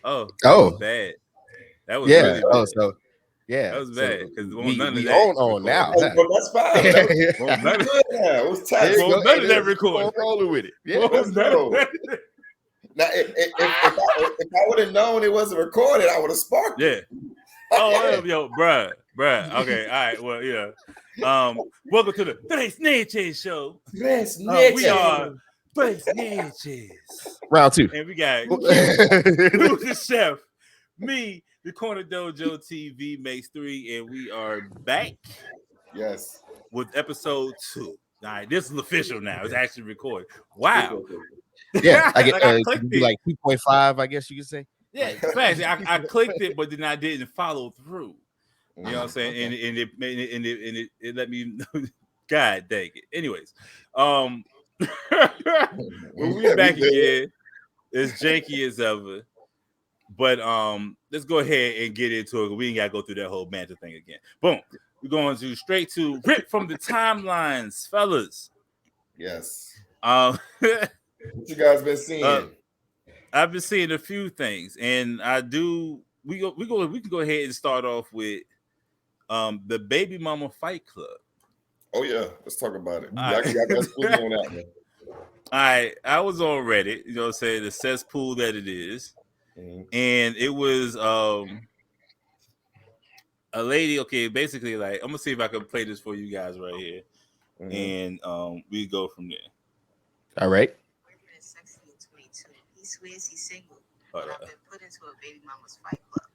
Oh, that was Oh, bad. That was yeah. really Oh, bad. so yeah. That was So bad because won't we none of we that on now. recorded. Hey, Huh? but that's fine. Won't We none of, good now. It was There you test. go. won't none Hey, of that keep on recorded. rolling with it. Yeah. Won't Let's none of go. that. Now, if I would have known it wasn't recorded, I would have sparked Yeah. it. Oh, yo, bruh. Okay, all right. Well, yeah. Welcome to the Neches show. Yes, We are Neches. Round two. And we got Q, who's the chef. Me, the Corner Dojo TV makes 3, and we are back Yes. with episode 2. All right, this is official now. It's actually recorded. Wow. Yeah, I get Like I clicked it. like 2.5, I guess you could say. Yeah, facts. I clicked it, but then I didn't follow through. You know what I'm saying? Okay. And it let me know. God dang it. Anyways, when we back again, it's janky as ever. But let's go ahead and get into it. We ain't gotta go through that whole banter thing again. Boom. We're going to straight to rip from the timelines, fellas. Yes. What you guys been seeing? I've been seeing a few things, and I do. We can go ahead and start off with the Baby Mama Fight Club. Oh yeah, let's talk about it. All right. Y'all got on that one. I was on Reddit, you know what I'm saying, the cesspool that it is. Mm-hmm. And it was a lady, okay, basically like I'm gonna see if I can play this for you guys right here. Mm-hmm. And we go from there. All right. He swears he's single, but I've been put into a baby mama's fight club.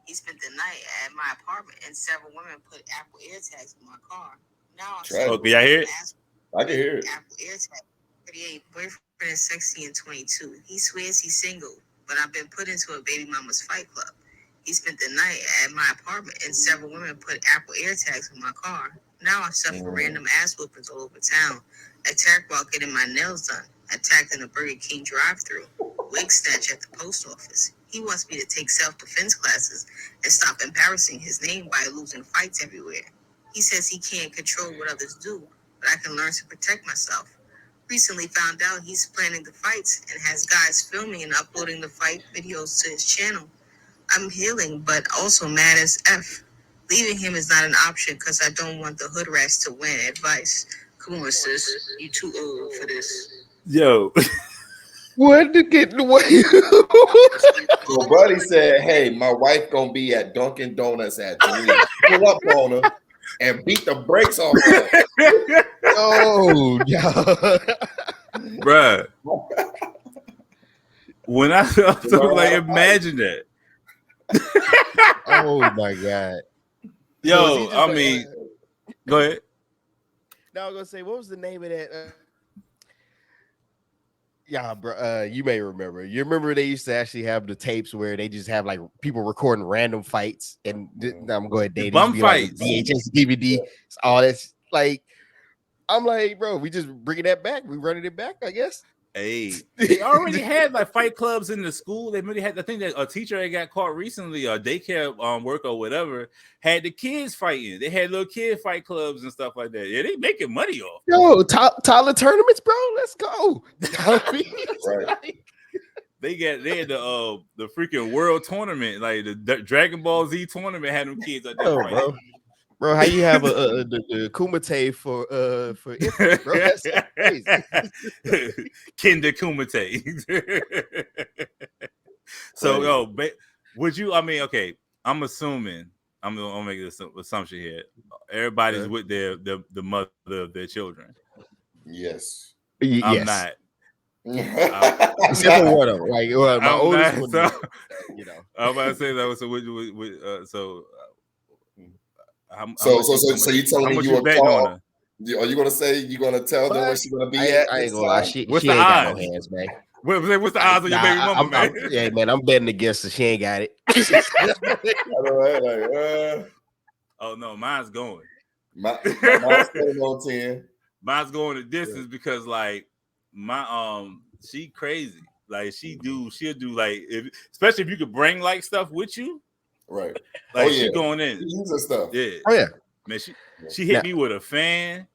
He spent the night at my apartment, and several women put Apple AirTags in my car. Now I'm okay, y'all hear it? I can hear it. Apple AirTag. 38, boyfriend is sexy and 22. He swears he's single, but I've been put into a baby mama's fight club. He spent the night at my apartment, and several women put Apple AirTags in my car. Now I suffer random ass whoopings all over town. Attacked while getting my nails done. Attacked in a Burger King drive-thru. Wig snatch at the post office. He wants me to take self-defense classes and stop embarrassing his name by losing fights everywhere. He says he can't control what others do, but I can learn to protect myself. Recently found out he's planning the fights and has guys filming and uploading the fight videos to his channel. I'm healing, but also mad as F. Leaving him is not an option because I don't want the hood rats to win. Advice. Come on, sis. You too old for this. Yo. What to get in the way? So buddy said, hey, my wife gonna be at Dunkin' Donuts at 3. Pull up on her and beat the brakes off her. Oh, yeah. Bruh. When I was like, imagine that. Oh my God. Yo, I mean, go ahead. No, I was gonna say, what was the name of that? Yeah, bro. You may remember. You remember they used to actually have the tapes where they just have like people recording random fights, and I'm going to date bum fights, like VHS, DVD, all that's like. I'm like, bro, we just bringing that back. We running it back, I guess. Hey, they already had like fight clubs in the school. They really had. I think that a teacher that got caught recently, a daycare work or whatever, had the kids fighting. They had little kid fight clubs and stuff like that. Yeah, they making money off. Yo, Tyler tournaments, bro. Let's go. Right. They had the freaking world tournament, like the Dragon Ball Z tournament, had them kids out there fighting. Bro, how you have the Kumite for infants, bro? That's crazy. Kinder Kumite. So, would you? I mean, okay. I'm assuming. I'm gonna make this assumption here. Everybody's with the mother of their children. Yes. I'm not. Except for one of them. Like my oldest one. So, you know, I'm about to say that. So you telling me you were call? Are you gonna say you gonna tell them where she's gonna be at? I ain't gonna lie. She what's ain't the got odds? no hands, man. What's the odds on your baby mama, man? Yeah, man, I'm betting against her. She ain't got it. Oh no, mine's going. Mine's staying on 10. Mine's going the distance because like my she crazy. Like she'll do like especially if you could bring like stuff with you. Right. Like she going in. She using stuff. Yeah. Oh yeah. Man, she hit me with a fan.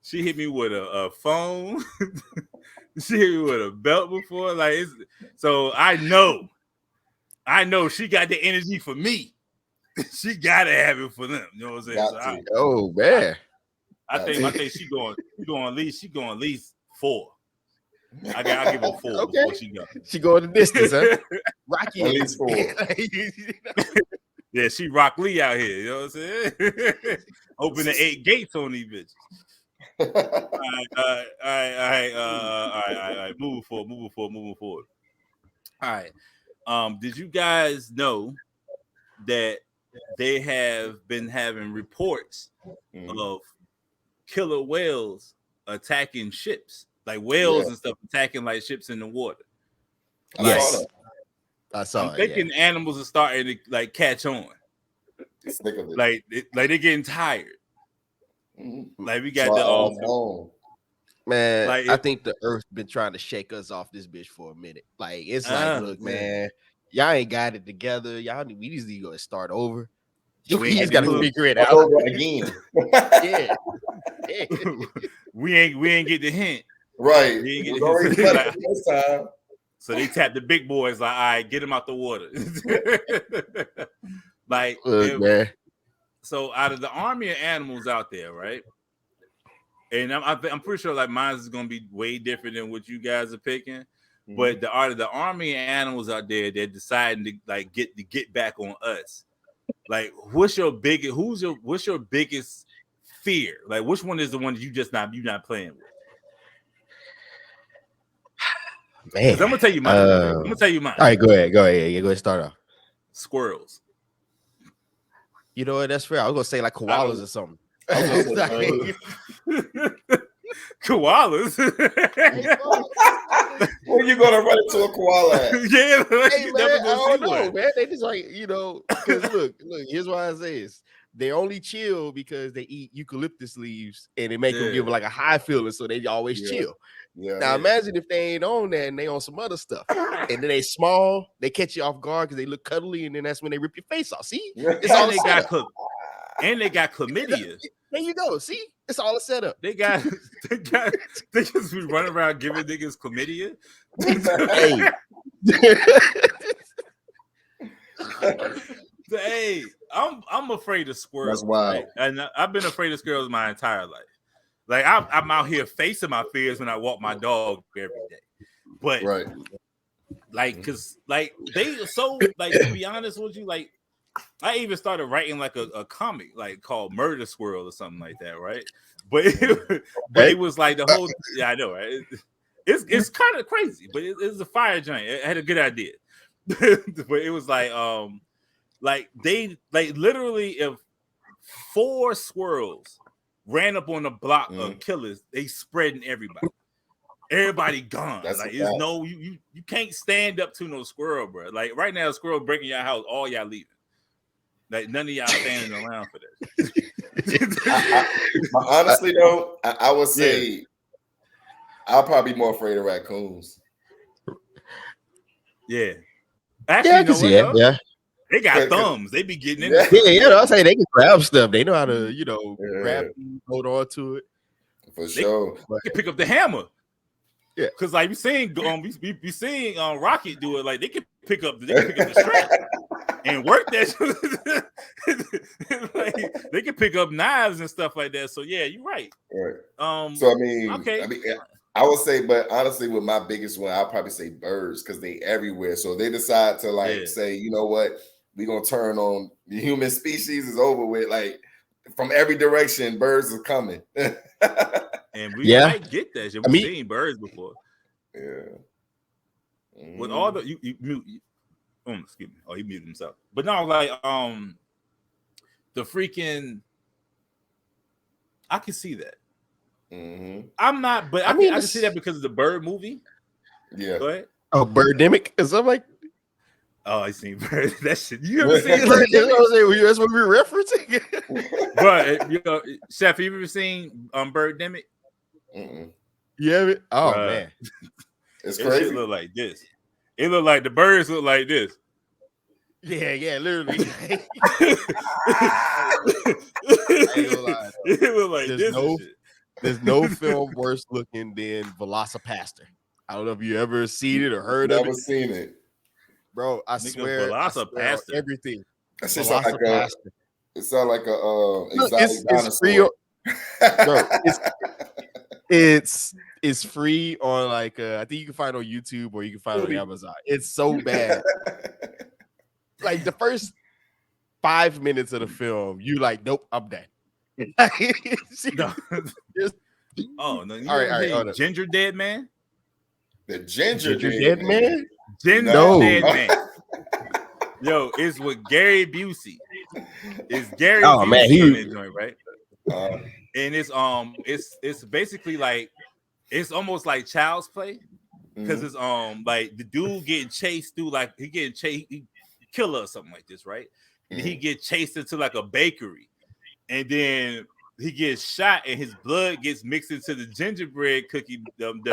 She hit me with a phone. She hit me with a belt before. Like so I know I know she got the energy for me. She gotta have it for them. You know what I'm saying? Got So to. Oh man. I think she going at least 4. I'll give her 4 Okay. before she go. She going the distance, huh? Rocky. At least 4. Yeah, she Rock Lee out here. You know what I'm saying? Open the 8 gates on these bitches. All right. Moving forward. All right. Did you guys know that they have been having reports of killer whales attacking ships, like whales and stuff attacking like ships in the water? Yes. I saw I'm it. thinking animals are starting to like catch on. Sick of it. Like they're getting tired. Like we got man. like I think the Earth's been trying to shake us off this bitch for a minute. Like it's like, look, man, y'all ain't got it together. We just need to go start over. We just got to figure it out again. Yeah. we ain't get the hint. Right. We ain't get Already the hint. like, this time. So they tapped the big boys like, all right, get him out the water. Like, look, man. So out of the army of animals out there, right? And I'm pretty sure like mine is gonna be way different than what you guys are picking. But out of the army of animals out there, they're deciding to like get back on us. Like, what's your biggest fear? Like, which one is the one that you're not playing with? Man, I'm gonna tell you mine. I'm gonna tell you mine. All right, go ahead. Yeah, go ahead. Start off. Squirrels. You know what? That's fair. I was gonna say like koalas or something. Koalas. Where you gonna run into a koala at? Yeah, hey, man, I don't know, man. They just like, because look, here's why I say this. They only chill because they eat eucalyptus leaves and it make them give like a high feeling, so they always chill. Now imagine if they ain't on that and they on some other stuff, and then they small, they catch you off guard because they look cuddly, and then that's when they rip your face off. See, it's all they got chlamydia. There you go. See, it's all a setup. They just be running around giving niggas chlamydia. Hey, I'm afraid of squirrels. That's wild. Right? And I've been afraid of squirrels my entire life. Like I'm out here facing my fears when I walk my dog every day. But like, cause like they so like, to be honest with you, like I even started writing like a comic like called Murder Squirrel or something like that, right? But it was like the whole I know, right? It's kind of crazy, but it's a fire giant. It had a good idea. But it was like they like literally if 4 squirrels ran up on the block of killers, they spreading everybody. Everybody gone. That's like it's no you can't stand up to no squirrel, bro. Like right now, a squirrel breaking your house, all y'all leaving. Like none of y'all standing around for that. Honestly, though, I would say I'll probably be more afraid of raccoons. Yeah, actually, you know what, yeah. They got thumbs. They be getting in. I'll say they can grab stuff. They know how to, grab, hold on to it. For sure. They can pick up the hammer. Yeah, because like we seeing Rocket do it. Like they can pick up the strap and work that. Like they can pick up knives and stuff like that. So yeah, you're right. Right. So I would say, but honestly, with my biggest one, I'll probably say birds because they everywhere. So they decide to say, you know what, we're gonna turn on the human species is over with. Like from every direction, birds are coming. And we might get that shit. We've seen birds before. Yeah. With all the you excuse me. Oh, he muted himself. But no, like the freaking I can see that. I'm not, but I can see that because of the bird movie. Yeah. Go ahead. Oh, Birdemic or something like. Oh, I seen bird. That shit. You ever seen it? That's what we're referencing. But Chef, you ever seen Birdemic? You have it? Oh man, it's crazy. It look like this. It look like the birds look like this. Yeah, literally. It look like this. There's no film worse looking than Velocipaster. I don't know if you ever seen it or heard of it. Never seen it. Bro, I swear everything. It sounds like a exotic it's free. Bro, it's free on like I think you can find it on YouTube or you can find it on Amazon. It's so bad. Like the first 5 minutes of the film, you like, nope, I'm done. No. Oh no! All right. Ginger Dead Man. The Ginger Dead Man. Ginger Dead Man. Yo, it's with Gary Busey. It's Gary Busey in that joint, right? And it's basically like it's almost like Child's Play because it's like the dude getting chased through like he killer or something like this, right? And he get chased into like a bakery, and then he gets shot, and his blood gets mixed into the gingerbread cookie. And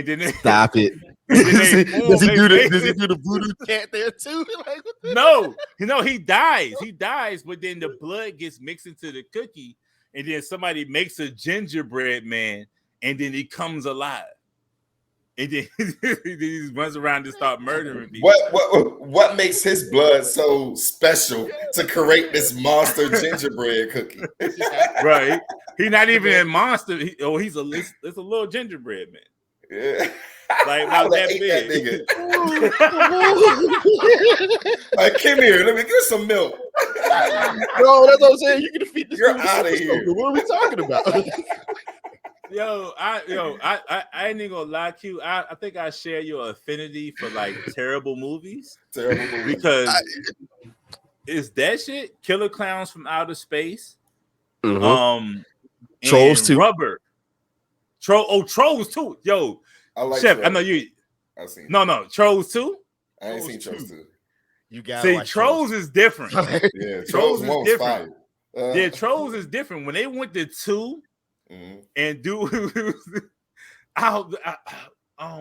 then stop it. Does he do the voodoo cat there too? Like, no, he dies. He dies, but then the blood gets mixed into the cookie, and then somebody makes a gingerbread man, and then he comes alive. And then he runs around and start murdering people. What makes his blood so special to create this monster gingerbread cookie? Right. He's not even a monster. It's a little gingerbread man. Yeah. Like not that big. Like, come here, let me get some milk. Bro, that's what I'm saying. You can defeat this. You're out of here. What are we talking about? I ain't even gonna lie to you. I think I share your affinity for like terrible movies. Because it's that shit. Killer Clowns from Outer Space. Trolls 2. Rubber. Trolls 2. Yo, I like Chef. Trolls. I know you. I've seen. No, Trolls 2. I ain't seen Trolls 2. You got see. Trolls is different. Yeah, Trolls is different. Yeah, Trolls is different. When they went to 2. And do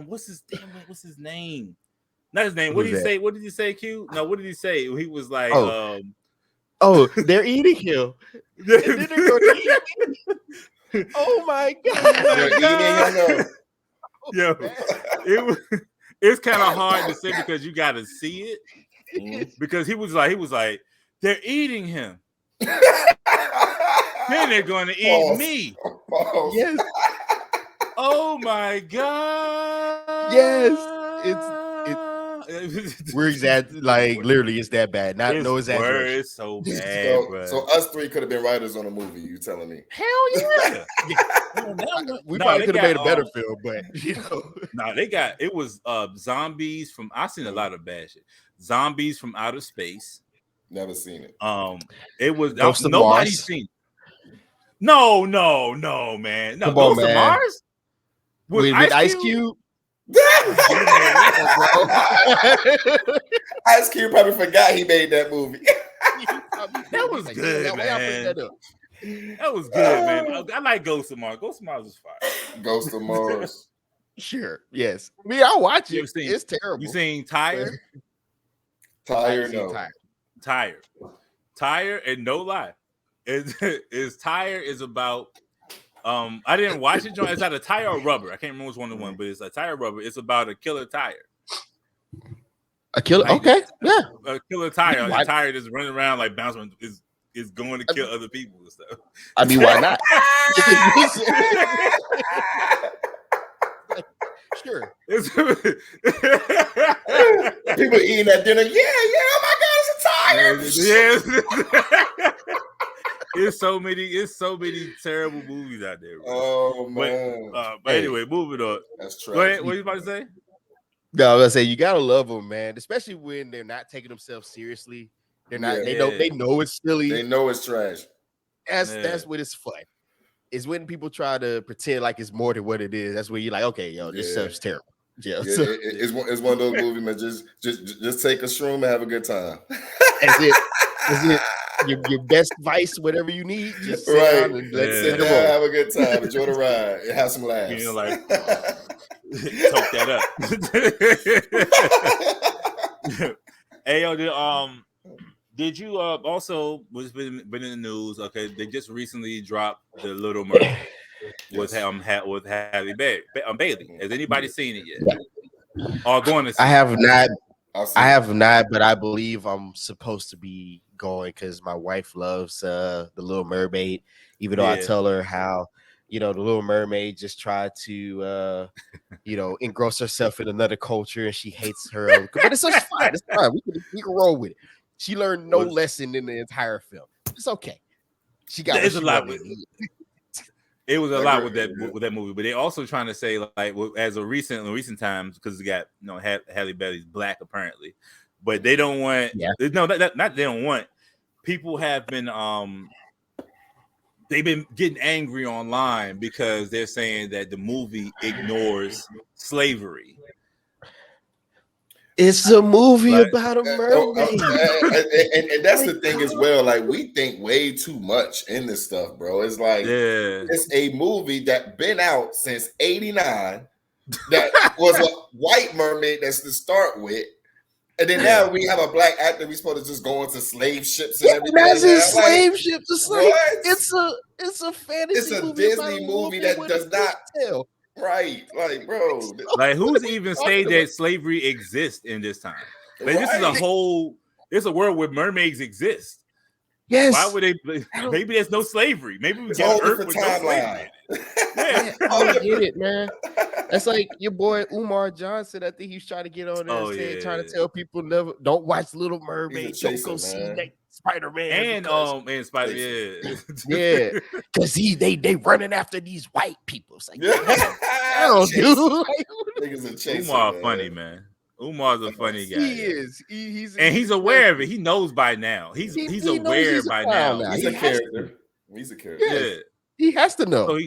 what's his name? Not his name. What did he say? What did he say, Q? No, what did he say? He was like, they're eating him. And then they're gonna eat him. Oh my god. Yo, it's kind of hard to say because you gotta see it. Because he was like, they're eating him. Then they're gonna eat me. Yes. Oh my god. Yes. We're like literally it's that bad. No exaggeration. It's so bad. So us three could have been writers on the movie. You telling me? Hell yeah. We probably could have made a better film, but it was zombies from. I've seen a lot of bad shit. Zombies from Outer Space. Never seen it. It was nobody's Mars. Seen it. No, man. No, Ghost of Mars? With Ice Cube? Ice Cube probably forgot he made that movie. That was good, man. That was good, man. I like Ghost of Mars. Ghost of Mars is fire. Ghost of Mars. Sure. Yes. I'll watch it. It's terrible. You seen Tired? Tired, no. Tired, and no lie. Tired is about I didn't watch it. It's either Tire or Rubber. I can't remember which one the one, but it's a Tire Rubber. It's about a killer tire. A killer, okay, yeah. A killer tire. A tire that's running around like bouncing is going to kill other people and stuff. I mean, why not? Sure. People eating at dinner. Yeah. Oh my God, it's a tire. Yes. It's so many terrible movies out there. Bro. Oh man. But anyway, moving on. That's true. Go ahead. What are you about to say? No, I was gonna say you gotta love them, man. Especially when they're not taking themselves seriously. They're not. They know it's silly. They know it's trash. That's when it's fun. It's when people try to pretend like it's more than what it is. That's when you're like, okay, this stuff's terrible. Yeah, it's one of those movies, man. Just take a shroom and have a good time. That's it. Your best vice, whatever you need, just sit down and sit down, have a good time, enjoy the ride, and have some laughs. You know, like talk that up. Hey, yo, did you also was been in the news? Okay, they just recently dropped The Little Mermaid with Halle Bailey. Has anybody seen it yet? Or going to see I have not. I have not, but I believe I'm supposed to be going because my wife loves the Little Mermaid. Even though I tell her how, the Little Mermaid just tried to, engross herself in another culture and she hates her own. But it's just fine. It's fine. We can roll with it. She learned no lesson in the entire film. It's okay. She got what she wanted. It was a lot with that movie, but they're also trying to say like as in recent times because we got Halle Berry's black apparently, but they don't want they don't want people have been they've been getting angry online because they're saying that the movie ignores slavery. It's a movie about a mermaid. And that's the thing as well. Like, we think way too much in this stuff, bro. It's like, it's a movie that been out since 89 that was a white mermaid that's to start with. And then now we have a black actor. We supposed to just go into slave ships and everything. That's in slave ships. It's like, it's a fantasy It's a movie Disney movie that does not tell. Right, like, bro, like who's even saying that slavery exists in this time? Like, this is it's a world where mermaids exist. Yes. Why would they? Maybe there's no slavery. Maybe we get Earth with no slavery. I don't get it, man. That's like your boy Umar Johnson. I think he's trying to get on there trying to tell people don't watch Little Mermaid. Don't go see Spider-Man. And Spider-Man. Yeah. Because they running after these white people. It's like, hell, dude. Umar funny, man. Umar's a funny guy. He is. He's aware of it. He knows by now. He's aware by now. He's a character. He's a character. Yes. Yeah. He has to know. So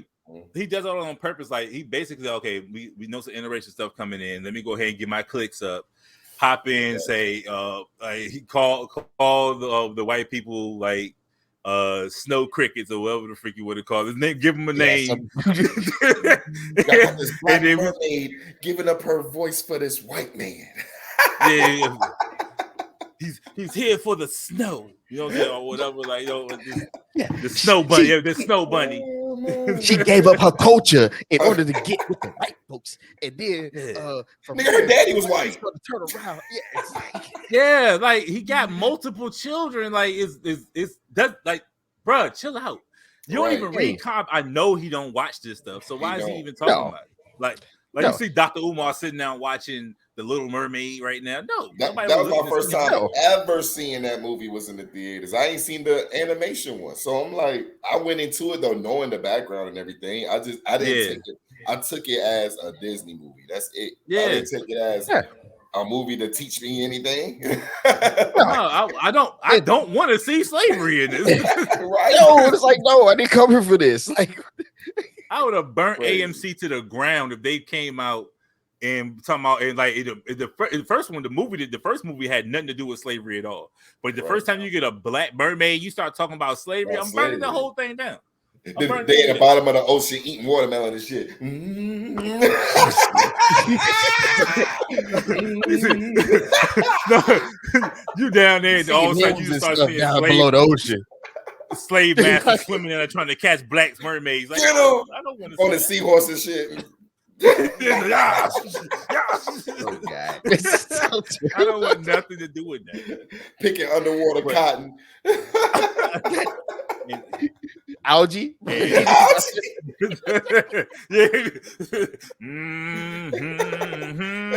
he does it all on purpose. Like, he basically, okay, we know some interracial stuff coming in. Let me go ahead and get my clicks up. Hop in, say, he called the white people like snow crickets or whatever the freak you would have called his name. Give him a name. This black mermaid giving up her voice for this white man. Yeah. He's here for the snow, or whatever. Like, the snow bunny. The snow bunny. She gave up her culture in order to get with the white folks, and then her daddy was white. Turn around, like he got multiple children. Like, it's that, like, bro, chill out. You don't even read comics. I know he don't watch this stuff, so why is he even talking about it? Like you see Dr. Umar sitting down watching The Little Mermaid right now. No, that was my first time ever seeing that movie was in the theaters. I ain't seen the animation one, so I'm like, I went into it though knowing the background and everything. I didn't take it. I took it as a Disney movie. That's it. I didn't take it as a movie to teach me anything. I don't want to see slavery in this. Right? No, it's like, no, I didn't come here for this. Like, I would have burnt AMC to the ground if they came out and talking about, and like the first one, the first movie had nothing to do with slavery at all. But the first time you get a black mermaid, you start talking about slavery. I'm burning the whole thing down. They at the bottom of the ocean eating watermelon and shit. You down there, and all of a sudden you start seeing down below the ocean. Slave masters swimming in there trying to catch black mermaids. Like, I don't want to on the seahorse and shit. I don't want nothing to do with that. Picking underwater cotton. Algae. Take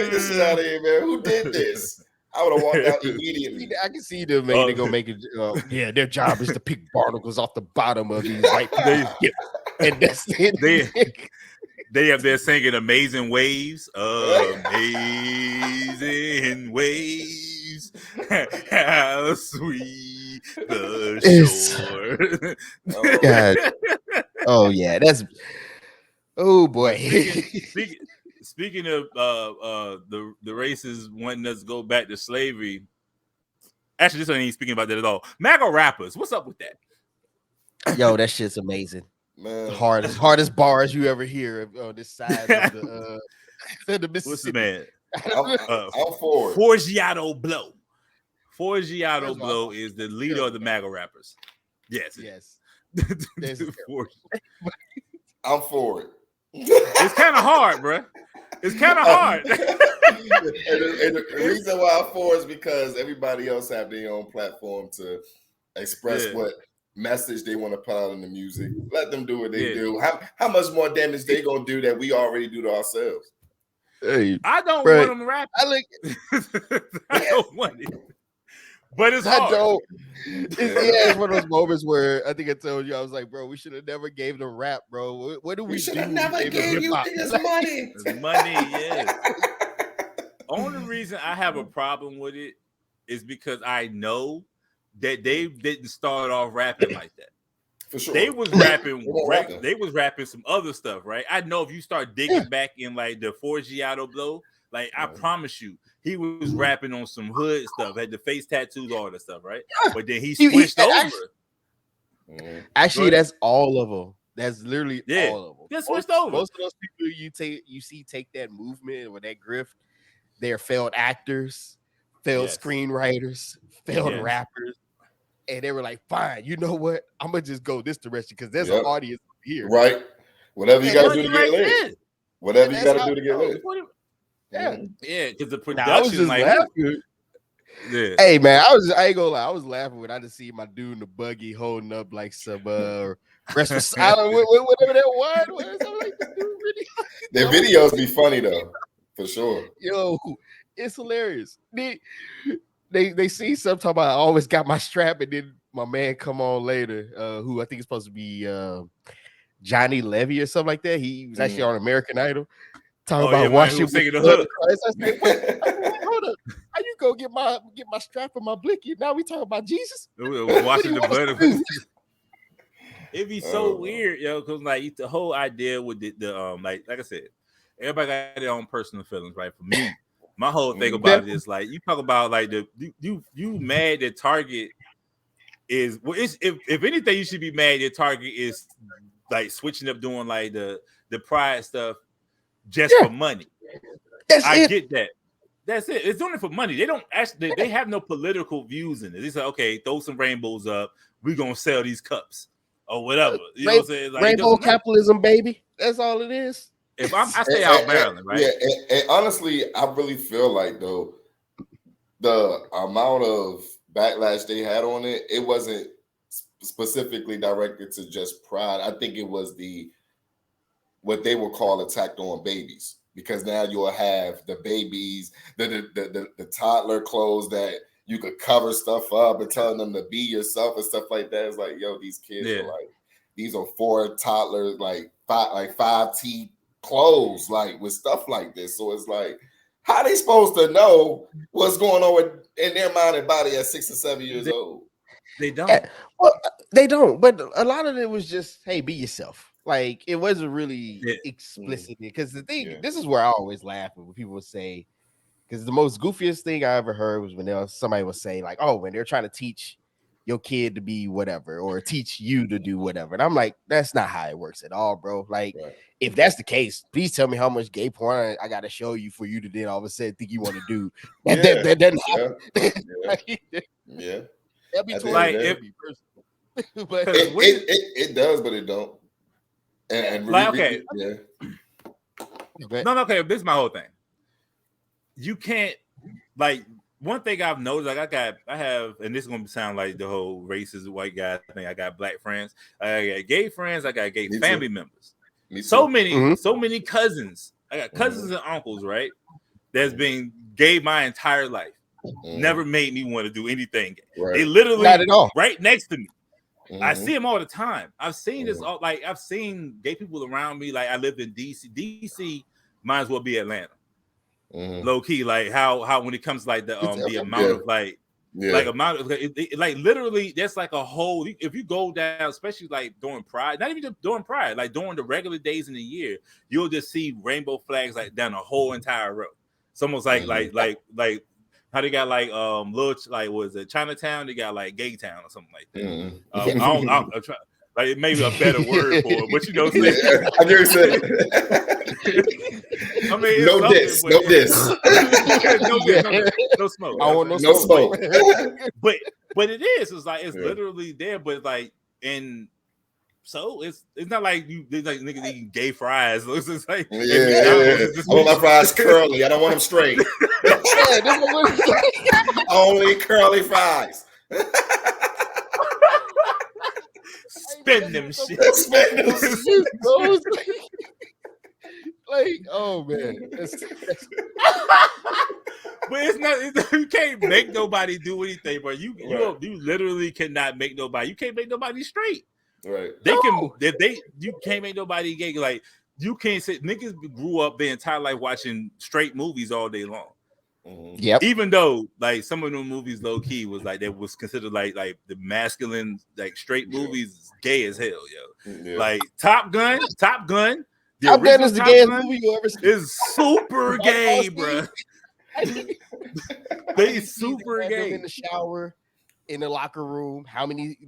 this shit out of here, man. Who did this? I would have walked out immediately. I can see them, man. They gonna make it. Their job is to pick barnacles off the bottom of these white people. And that's it. They're singing "Amazing Waves," amazing waves, how sweet the shore. Oh God! Oh yeah, oh boy. Speaking of the races wanting us to go back to slavery, actually, this ain't even speaking about that at all. MAGA rappers, what's up with that? Yo, that shit's amazing. Man. The hardest bars you ever hear on this side of the Mississippi. What's the man? I'm for it. Forgiato Blow. Forgiato Blow is the leader of the MAGA rappers. Yes. I'm for it. It's kind of hard, bro. It's kind of hard. and the reason why I'm for is because everybody else have their own platform to express what message they want to put out in the music. Let them do what they do. How much more damage they gonna do that we already do to ourselves? Hey, I don't want them rapping. I don't want it. But it's hard. It's one of those moments where I think I told you, I was like, bro, we should have never gave them rap, bro. What do we should do? have never gave you niggas money. Money, yeah. Only reason I have a problem with it is because I know that they didn't start off rapping like that. For sure. They was rapping, they was rapping some other stuff, right? I know if you start digging back in like the 4G Auto Blow, like I promise you, he was rapping on some hood stuff, had the face tattoos, all that stuff, right? But then he switched over. Actually, that's all of them. That's literally all of them. Just switched over. Most of those people you see take that movement or that grift, they're failed actors, failed screenwriters, failed rappers. And they were like, fine, you know what? I'm going to just go this direction because there's an audience here. Right. Whatever you got to do to get laid. Whatever you got to do to get laid. Yeah, because the production, I was just laughing. Yeah. Hey man, I ain't gonna lie, I was laughing when I just see my dude in the buggy holding up like some rest whatever that was. I'm like, dude, really? Their videos be funny though, for sure. Yo, it's hilarious. They see something talking about I always got my strap, and then my man come on later, who I think is supposed to be Johnny Levy or something like that. He was actually on American Idol. Talking about washing with the hood. I said, wait, hold up. How you go get my strap and my blicky? Now we talking about Jesus? Washing the blood of It'd be so weird, yo, because like the whole idea with the like I said, everybody got their own personal feelings, right? For me, my whole thing about it is like you talk about like you mad that Target is if anything, you should be mad that Target is like switching up doing like the pride stuff just for money. I get that. That's it. It's doing it for money. They don't actually. They have no political views in it. They say, okay, throw some rainbows up. We're gonna sell these cups or whatever. You know what I'm saying? Like, rainbow capitalism, baby. That's all it is. If I stay out of Maryland, right? Yeah, and honestly, I really feel like though the amount of backlash they had on it, it wasn't specifically directed to just pride. I think it was what they would call attacked on babies, because now you'll have the babies, the toddler clothes that you could cover stuff up and telling them to be yourself and stuff like that. It's like, yo, these kids are like, these are 4 toddlers, like 5T clothes, like with stuff like this. So it's like, how they supposed to know what's going on in their mind and body at 6 or 7 years old? They don't. Well, they don't. But a lot of it was just, hey, be yourself. Like, it wasn't really explicit, because the thing, this is where I always laugh when people would say, because the most goofiest thing I ever heard was when somebody would say, like, oh, when they're trying to teach your kid to be whatever, or teach you to do whatever. And I'm like, that's not how it works at all, bro. Like, if that's the case, please tell me how much gay porn I got to show you for you to then all of a sudden think you want to do. That doesn't happen. Yeah. That'd be like, but it does, but it don't. And like, okay. No, okay. This is my whole thing. You can't, like, one thing I've noticed, like I have, and this is gonna sound like the whole racist white guy thing. I got black friends, I got gay friends, I got gay family members. So many cousins. I got cousins and uncles, right? That's been gay my entire life. Never made me want to do anything. They literally not at all. Right next to me. I see them all the time. I've seen this all, like I've seen gay people around me. Like I lived in DC. DC might as well be Atlanta. Low key, like how when it comes to like the amount of like amount of like literally that's like a whole. If you go down, especially like during Pride, not even just during Pride, like during the regular days in the year, you'll just see rainbow flags like down the whole entire road. It's almost like how they got like little, like what is it, Chinatown? They got like Gay Town or something like that. I'm trying, like maybe a better word for it, but you know what I'm saying? I never said. I mean, no diss, no smoke. I want no smoke. but it is. It's like it's literally there, but like in So it's not like niggas eating gay fries. It's just like I want my fries curly. I don't want them straight. Only curly fries. Spin them shit. Spin them shit. Like, oh man. But it's not. You can't make nobody do anything, bro. You literally cannot make nobody. You can't make nobody straight. Right. They can. You can't make nobody gay. Like you can't say niggas grew up their entire life watching straight movies all day long. Mm-hmm. Yep. Even though like some of them movies low key was like that was considered like the masculine like straight movies gay as hell, yo. Yeah. Like Top Gun. Top Gun is the gayest movie you ever seen. Is super gay, bro. They super gay in the shower, in the locker room.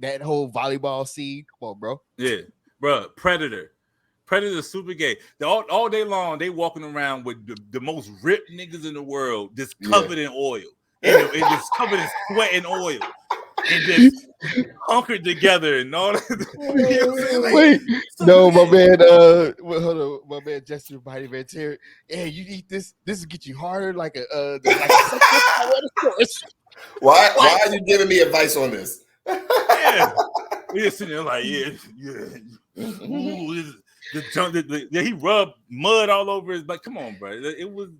That whole volleyball scene? Come on, bro. Yeah, bro. Predator's super gay. All day long, they walking around with the most ripped niggas in the world, just covered in oil. And just covered in sweat and oil. And just hunkered together and all that. Wait, no, my man, hold on, my man Justin Body Ventura. Hey, you eat this will get you harder like a Why are you giving me advice on this? Yeah. We just sitting there like, yeah. Ooh, he rubbed mud all over his butt. Come on, bro. It was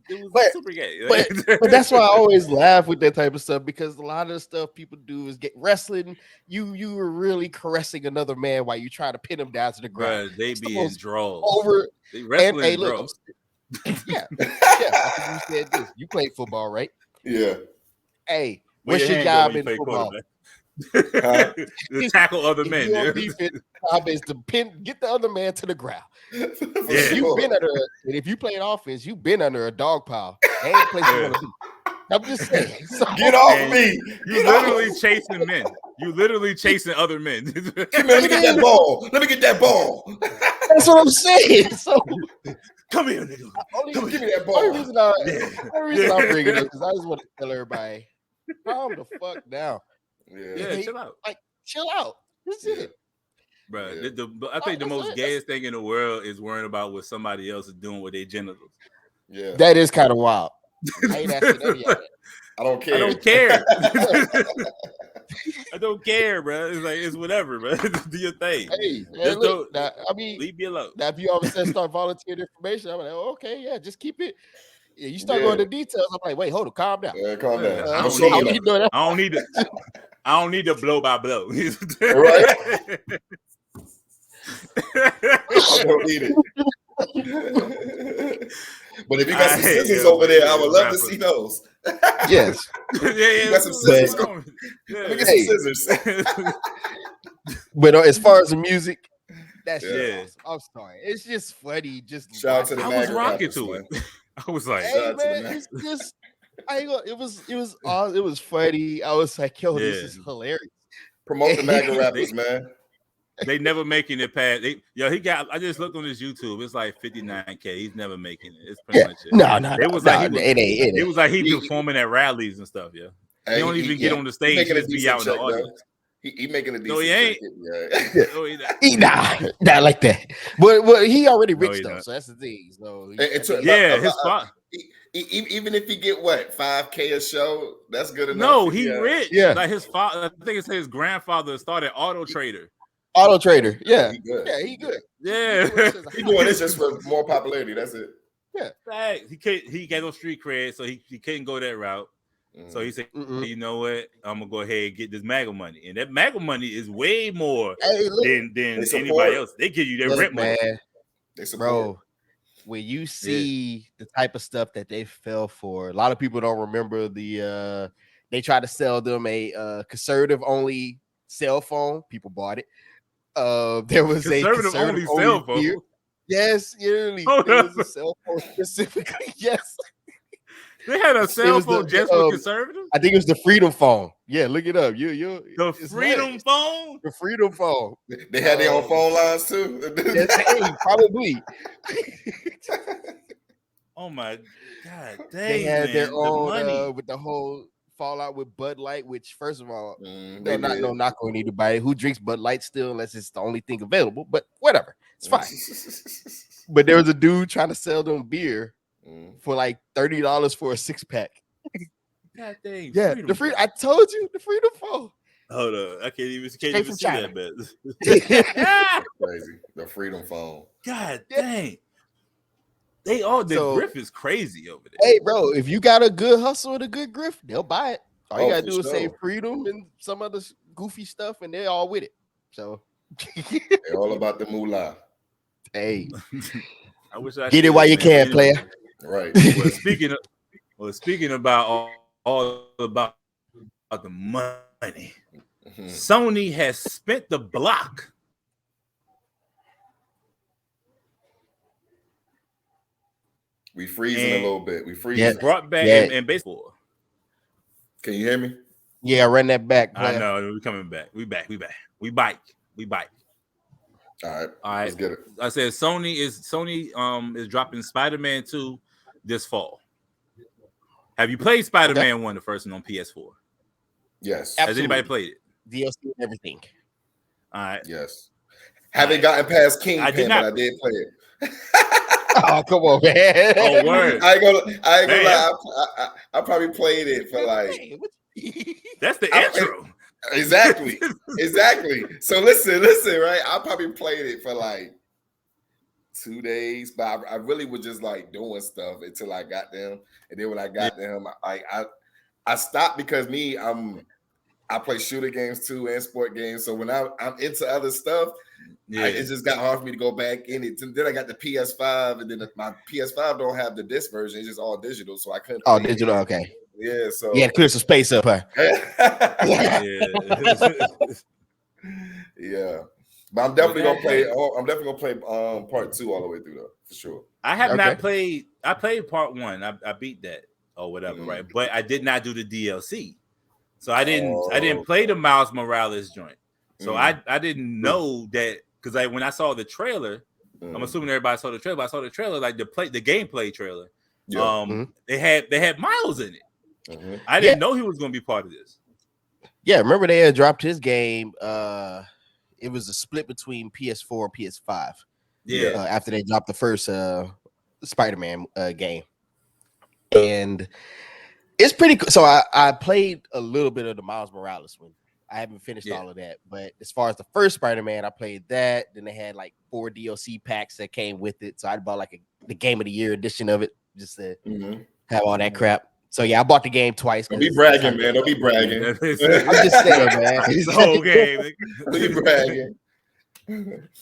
super gay. But that's why I always laugh with that type of stuff, because a lot of the stuff people do is get wrestling. You were really caressing another man while you try to pin him down to the ground. Bro, they be in draws. They wrestling and draws. Yeah. I think you said this. You played football, right? Yeah. Hey, what's your job in football? To tackle other men. Job is to get the other man to the ground. If you play offense, you've been under a dog pile. Ain't a place you want to be. I'm just saying. So, get off me. You literally chasing men. You literally chasing other men. Come here, let me get that ball. Let me get that ball. That's what I'm saying. So come here, nigga. Give me that ball. Only reason I'm bringing it because I just want to tell everybody, calm the fuck down. Yeah, chill out. Like, chill out. That's it. Bro, I think the most gayest thing in the world is worrying about what somebody else is doing with their genitals. Yeah, that is kind of wild. I ain't asking any of that. I don't care. I don't care. I don't care, bro. It's like it's whatever, bro. Do your thing. Hey, man, look, now, leave me alone. Now, if you all of a sudden start volunteering information, I'm like, oh, okay, yeah, just keep it. Yeah, you start going to details. I'm like, wait, hold on, calm down. Yeah, calm down. I don't need to blow by blow. Right. I don't need it. But if you got some scissors over there, I would love to see those. Yes. You got some scissors. Let me get some scissors. But as far as the music, that's awesome. I'm sorry. It's just funny. Just shout out to the I was rocking to it. I was like, hey, man, it's just it was funny. I was like, yo, this is hilarious. Promote the MAGA rappers, man. They never making it past. I just looked on his YouTube. It's like 59K. He's never making it. It's pretty much it. No. It was like he performing at rallies and stuff. Yeah. He don't even get on the stage. He just be out in the audience. He making a decent. No, he ain't. He not like that. But he already rich though, so that's the thing. So his spot. Even if he get what $5K a show, that's good enough. No, he rich. Yeah, like his father. I think it's his grandfather started Auto Trader. Yeah, he good. Yeah, he doing this just for more popularity. That's it. Yeah, he got no street cred, so he couldn't go that route. So he said, you know what? I'm gonna go ahead and get this MAGA money, and that MAGA money is way more than anybody else. They give you their rent money. They support. Bro, when you see the type of stuff that they fell for, a lot of people don't remember they tried to sell them a conservative only cell phone. People bought it. There was a conservative only cell phone. Beer. Yes, really. There was a cell phone specifically. Yes. They had a cell phone just for conservative? I think it was the Freedom Phone. Yeah, look it up. The Freedom Phone? The Freedom Phone. They had their own phone lines too? Probably. Oh my God. Dang, they had their own with the whole fallout with Bud Light, which first of all, no knock on anybody who drinks Bud Light still, unless it's the only thing available. But whatever, it's fine. But there was a dude trying to sell them beer for like $30 for a 6-pack. God dang, yeah, the free. I told you the Freedom Phone. Hold on, I can't even see that bit. Crazy, the Freedom Phone. God dang. The griff is crazy over there. Hey, bro, if you got a good hustle and a good griff, they'll buy it. All you gotta do is say Freedom and some other goofy stuff, and they're all with it. So they're all about the moolah. Hey, I wish I get it while you can, player. Right. Well, speaking about all about the money, Sony has spent the block. We freezing a little bit. We freezing. Yeah. Brought back in baseball. Can you hear me? Yeah, run that back. Player. I know we're coming back. We back. We bite. All right. Let's get it. I said Sony is dropping Spider-Man 2 this fall. Have you played Spider-Man 1, the first one on PS4? Yes. Absolutely. Has anybody played it? DLC and everything. All right. Yes. Haven't gotten past Kingpin, but I did play it. Oh, come on, man. Oh, word. I ain't gonna lie. I probably played it for like. That's the intro. Exactly. So listen, right? I probably played it for like 2 days, but I really was just like doing stuff until I got them. And then when I got them, I stopped because I play shooter games too and sport games. So when I'm into other stuff, it just got hard for me to go back in it. Then I got the PS5, and then my PS5 don't have the disc version; it's just all digital, so I couldn't. Oh, digital, okay. Yeah, so clear some space up, huh? Yeah, but I'm definitely gonna play. I'm definitely gonna play part 2 all the way through though, for sure. I have not played. I played part 1. I beat that or whatever, right? But I did not do the DLC, so I didn't play the Miles Morales joint. So I didn't know that. Because when I saw the trailer, I'm assuming everybody saw the trailer. But I saw the trailer, like the gameplay trailer. Yeah. They had Miles in it. I didn't know he was going to be part of this. Yeah, remember they had dropped his game. It was a split between PS4 and PS5. Yeah, after they dropped the first Spider-Man game, and it's pretty cool. So I played a little bit of the Miles Morales one. I haven't finished all of that, but as far as the first Spider-Man, I played that. Then they had like 4 DLC packs that came with it. So I bought like the Game of the Year edition of it just to have all that crap. So yeah, I bought the game twice. Don't be bragging, man. Don't be bragging. I'm just saying, man. It's the whole game. Don't be bragging.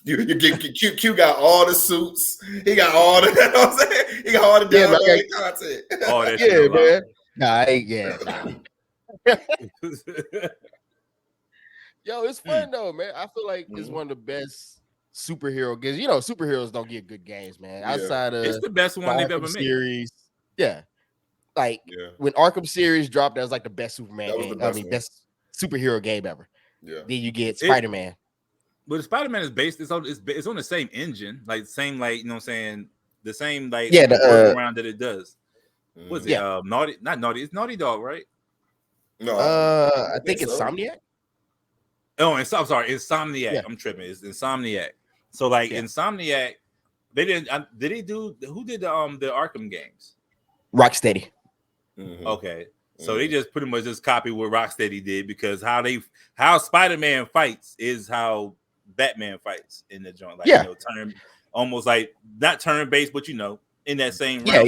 You get Q got all the suits. He got all the. You know what I'm saying? He got all the download content. Oh, that shit, man. Nah. Yo, it's fun though, man. I feel like it's one of the best superhero games. You know, superheroes don't get good games, man. Outside of it's the best one they've ever made. Series. Yeah. Like when Arkham series dropped, that was like the best Superman game. Best superhero game ever. Yeah. Then you get Spider-Man. But Spider-Man is based, it's on the same engine, like same, like, you know what I'm saying? The same, like, the around that it does. What's it? It's Naughty Dog, right? No. I think it's Insomniac. Oh, I'm sorry, Insomniac. Yeah. I'm tripping. It's Insomniac. So like Insomniac, who did the Arkham games? Rocksteady. Okay. So they just pretty much just copy what Rocksteady did, because how Spider-Man fights is how Batman fights in the joint. Like, almost like not turn-based, but in that same realm.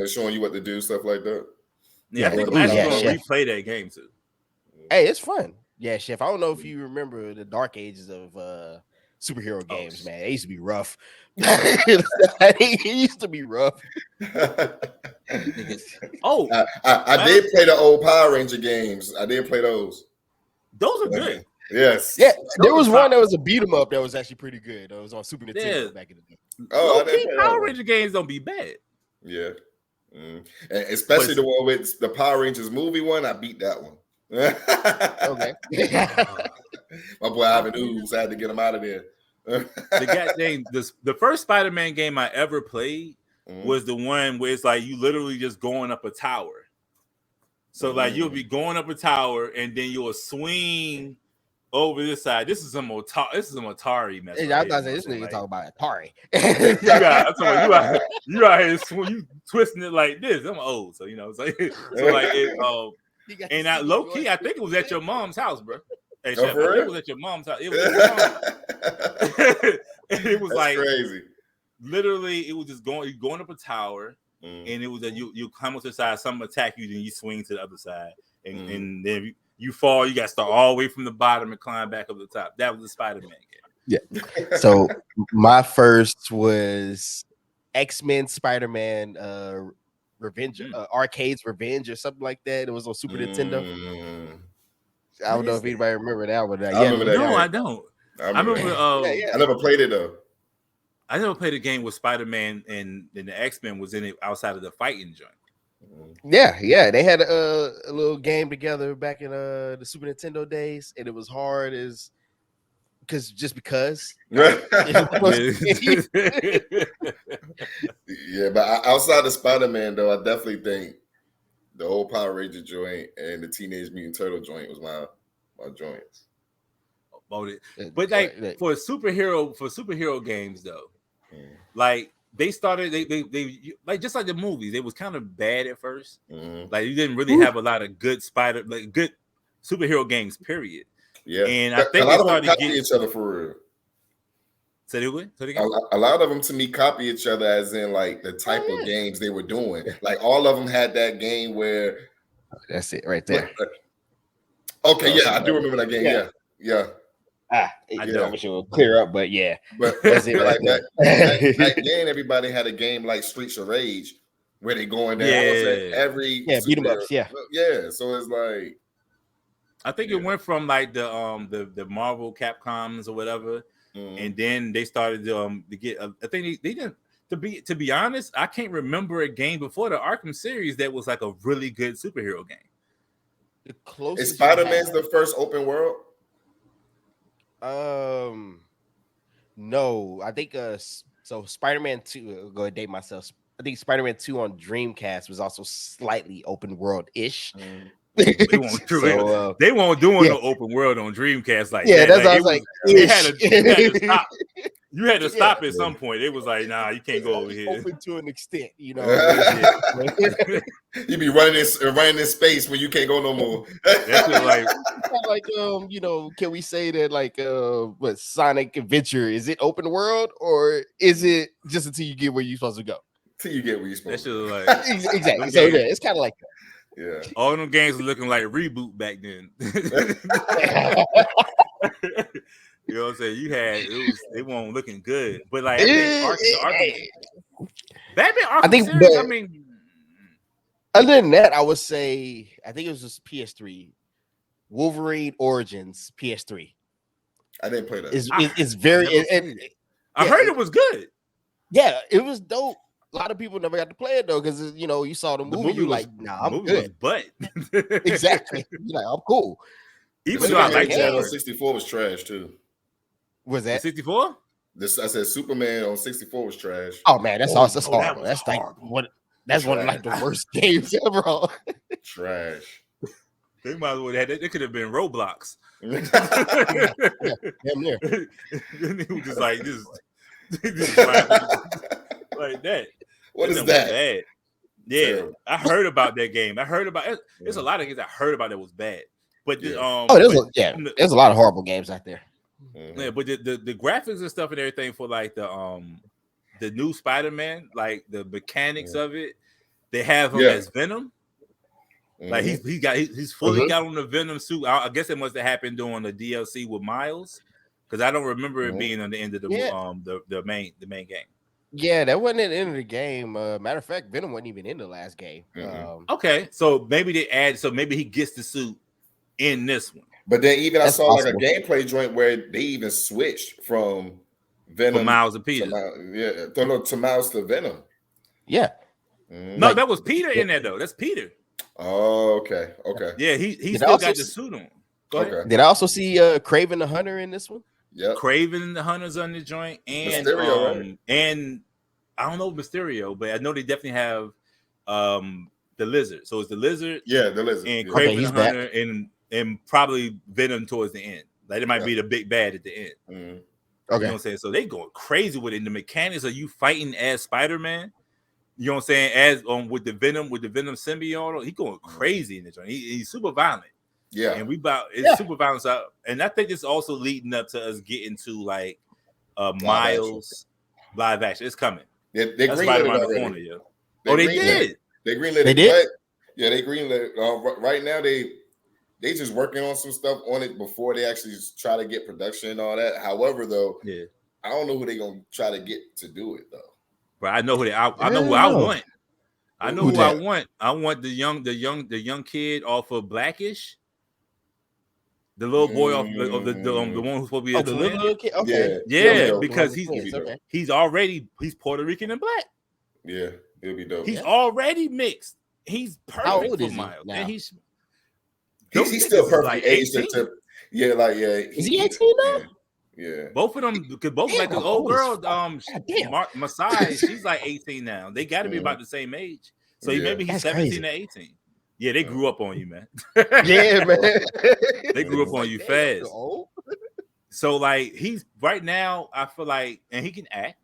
Showing you what to do, stuff like that. Yeah, I think I'm actually going to replay that game too. Hey, it's fun. Yeah, Chef. I don't know if you remember the dark ages of superhero games, man. It used to be rough. It used to be rough. I did play the old Power Ranger games. I did play those. Those are good. Yes. Yeah, there was one that was a beat 'em up that was actually pretty good. That was on Super Nintendo back in the day. Power Ranger games don't be bad. Yeah. And especially the one with the Power Rangers movie one. I beat that one. Okay. My boy Ivan Ooze, I had to get him out of there. The first Spider-Man game I ever played was the one where it's like you literally just going up a tower. So like you'll be going up a tower and then you'll swing over this side. This is some Atari mess. I was saying this nigga talking about Atari. you out here you twisting it like this. I'm old, so you know. So like it. And low key, I think it was at your mom's house, bro. Hey, Chef, I think it was at your mom's house. It was like crazy. Literally, it was just going up a tower, and it was that you come up to the side, something attack you, then you swing to the other side, and then you fall. You got to start all the way from the bottom and climb back up the top. That was the Spider-Man game. Yeah. So my first was X-Men, Spider-Man, Revenge, Arcade's Revenge, or something like that. It was on Super Nintendo. I don't know if anybody remember that one. I remember that. No, I don't. I remember. I never played it though. I never played a game with Spider-Man and the X-Men was in it outside of the fighting joint. Yeah, they had a little game together back in the Super Nintendo days, and it was hard because. Yeah, but outside of Spider-Man though, I definitely think the old Power Ranger joint and the Teenage Mutant Turtle joint was my joints. But like for superhero games though, like they started they like just like the movies, they was kind of bad at first. Like you didn't really have a lot of good good superhero games, period. Yeah, and I think a lot of them copy each other for real. So a lot of them to me copy each other, as in like the type of games they were doing. Like all of them had that game where that's it right there. Okay, I do remember that game. Yeah. I wish it would clear up, but yeah. But that's it right there. Back then, everybody had a game like Streets of Rage where they going down every beat 'em ups. Yeah. So it's like I think it went from like the Marvel Capcoms or whatever, and then they started to get. I think they didn't. To be honest, I can't remember a game before the Arkham series that was like a really good superhero game. The closest is Spider-Man's the first open world? No, I think so Spider-Man 2, I'll go ahead and date myself. I think Spider-Man 2 on Dreamcast was also slightly open world-ish. They won't do no open world on Dreamcast like that. That's what I was like. You had to stop. You had to stop at some point. It was like, nah, you can't go over here. Open to an extent, you know. You be running in space when you can't go no more. That's like can we say that like what Sonic Adventure, is it open world or is it just until you get where you're supposed to go? Till you get where you're supposed to go. Like, exactly. So yeah, it's kind of like that. Yeah. All them games were looking like Reboot back then. You know what I'm saying? They weren't looking good. But like Batman series, I mean, other than that, I would say I think it was just PS3. Wolverine Origins PS3. I didn't play that. It's very I heard it was good. Yeah, it was dope. A lot of people never got to play it though, because you saw the movie, you like, nah, I'm good. But exactly, you're like, I'm cool. Even though I like that on 64 was trash too. Was that 64? I said Superman on 64 was trash. Oh man, that's horrible. That's horrible. Like that's one of like the worst games ever. Trash. They might as well have that. It could have been Roblox. Damn near. It was just like this. Like that. What is that? Bad. Yeah, terrible. I heard about that game. I heard about it. There's a lot of games I heard about that was bad. But there's a lot of horrible games out there. Yeah, but the graphics and stuff and everything for like the new Spider-Man, like the mechanics of it, they have him as Venom. Like he's fully got on the Venom suit. I guess it must have happened during the DLC with Miles, because I don't remember it being on the end of the main game. Yeah, that wasn't at the end of the game. Matter of fact, Venom wasn't even in the last game. Okay, so maybe maybe he gets the suit in this one. But then I saw like a gameplay joint where they even switched from Venom from Miles to Peter. To Miles to Venom. Yeah. No, that was Peter in there though. That's Peter. Oh, okay. Yeah, he still got the suit on. Go ahead. Did I also see Kraven the Hunter in this one? Yeah. Kraven the Hunter's on the joint, and Mysterio, right? and I don't know Mysterio, but I know they definitely have the Lizard. So it's the Lizard, the Lizard, and Kraven the Hunter, and probably Venom towards the end. Like it might be the big bad at the end. Okay, you know what I'm saying? So they going crazy with it. And the mechanics of you fighting as Spider-Man. You know what I'm saying? As with the Venom symbiote, he going crazy in this joint. He's super violent. Yeah, and super violent out. And I think it's also leading up to us getting to like Miles live action. It's coming. They greenlit around the corner, yeah. They did. They greenlit. They did. Yeah, they greenlit. Right now, they just working on some stuff on it before they actually try to get production and all that. However, though, I don't know who they gonna try to get to do it though. But I know who I know who I want. I know who I want. I want the young kid off of Blackish. The little boy off of the one who's supposed to be a twin. Little kid? Okay. Yeah, because he's Puerto Rican and black. Yeah, it'll be dope. He's already mixed. He's perfect for Miles. Now? And he's still perfect age to Is he 18 now? Yeah. Both of them, because both like the old girl, Masai, she's like 18 now. They got to be about the same age. So maybe he's 17 to 18. Yeah, they grew up on you, man. Yeah, man. They grew up on you fast. So like he's right now, I feel like, and he can act.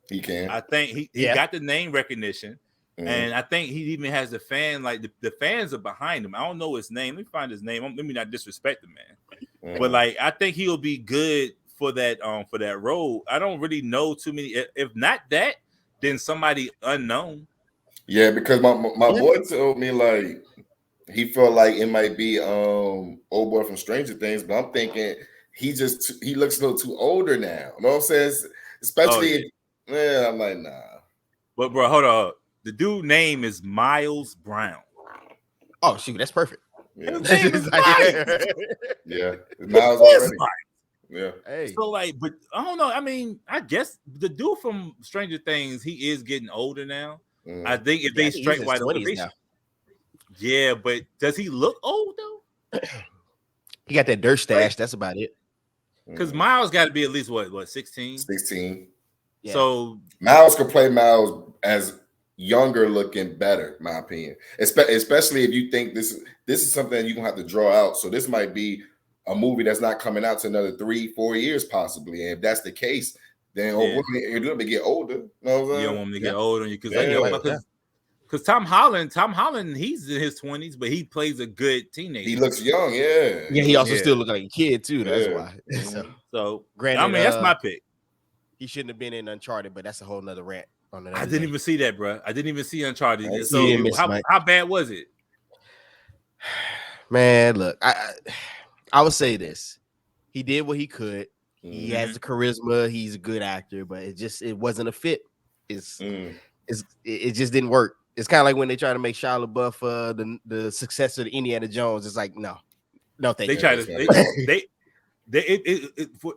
He can. I think he got the name recognition. And I think he even has a fan, like the fans are behind him. I don't know his name. Let me find his name. Let me not disrespect the man. But like I think he'll be good for that role. I don't really know too many. If not that, then somebody unknown. Yeah, because my boy told me like he felt like it might be old boy from Stranger Things, but I'm thinking he looks a little too older now. You know what I'm saying? Especially I'm like, nah. But bro, hold on. The dude name is Miles Brown. Oh shoot, that's perfect. Yeah, yeah. Miles already. Yeah. Hey. So like, but I don't know. I mean, I guess the dude from Stranger Things, he is getting older now. I think if they strike wide open, yeah, but does he look old though? He got that dirt stash. That's about it. Because Miles got to be at least what 16? 16. Yeah. So Miles could play Miles as younger looking better, my opinion. Especially if you think this is something you're gonna have to draw out. So this might be a movie that's not coming out to another 3-4 years possibly. And if that's the case, then you're gonna get older. You know what I'm saying? You don't want me to get older because Tom Holland, he's in his 20s, but he plays a good teenager. He looks young, yeah. Yeah, he also still looks like a kid too. That's why. So granted, I mean, that's my pick. He shouldn't have been in Uncharted, but that's a whole nother rant. I didn't even see that, bro. I didn't even see Uncharted. So how bad was it? Man, look, I would say this. He did what he could. He has the charisma. He's a good actor, but it wasn't a fit. It just didn't work. It's kind of like when they try to make Shia LaBeouf the successor to Indiana Jones. It's like no, thank you. They try to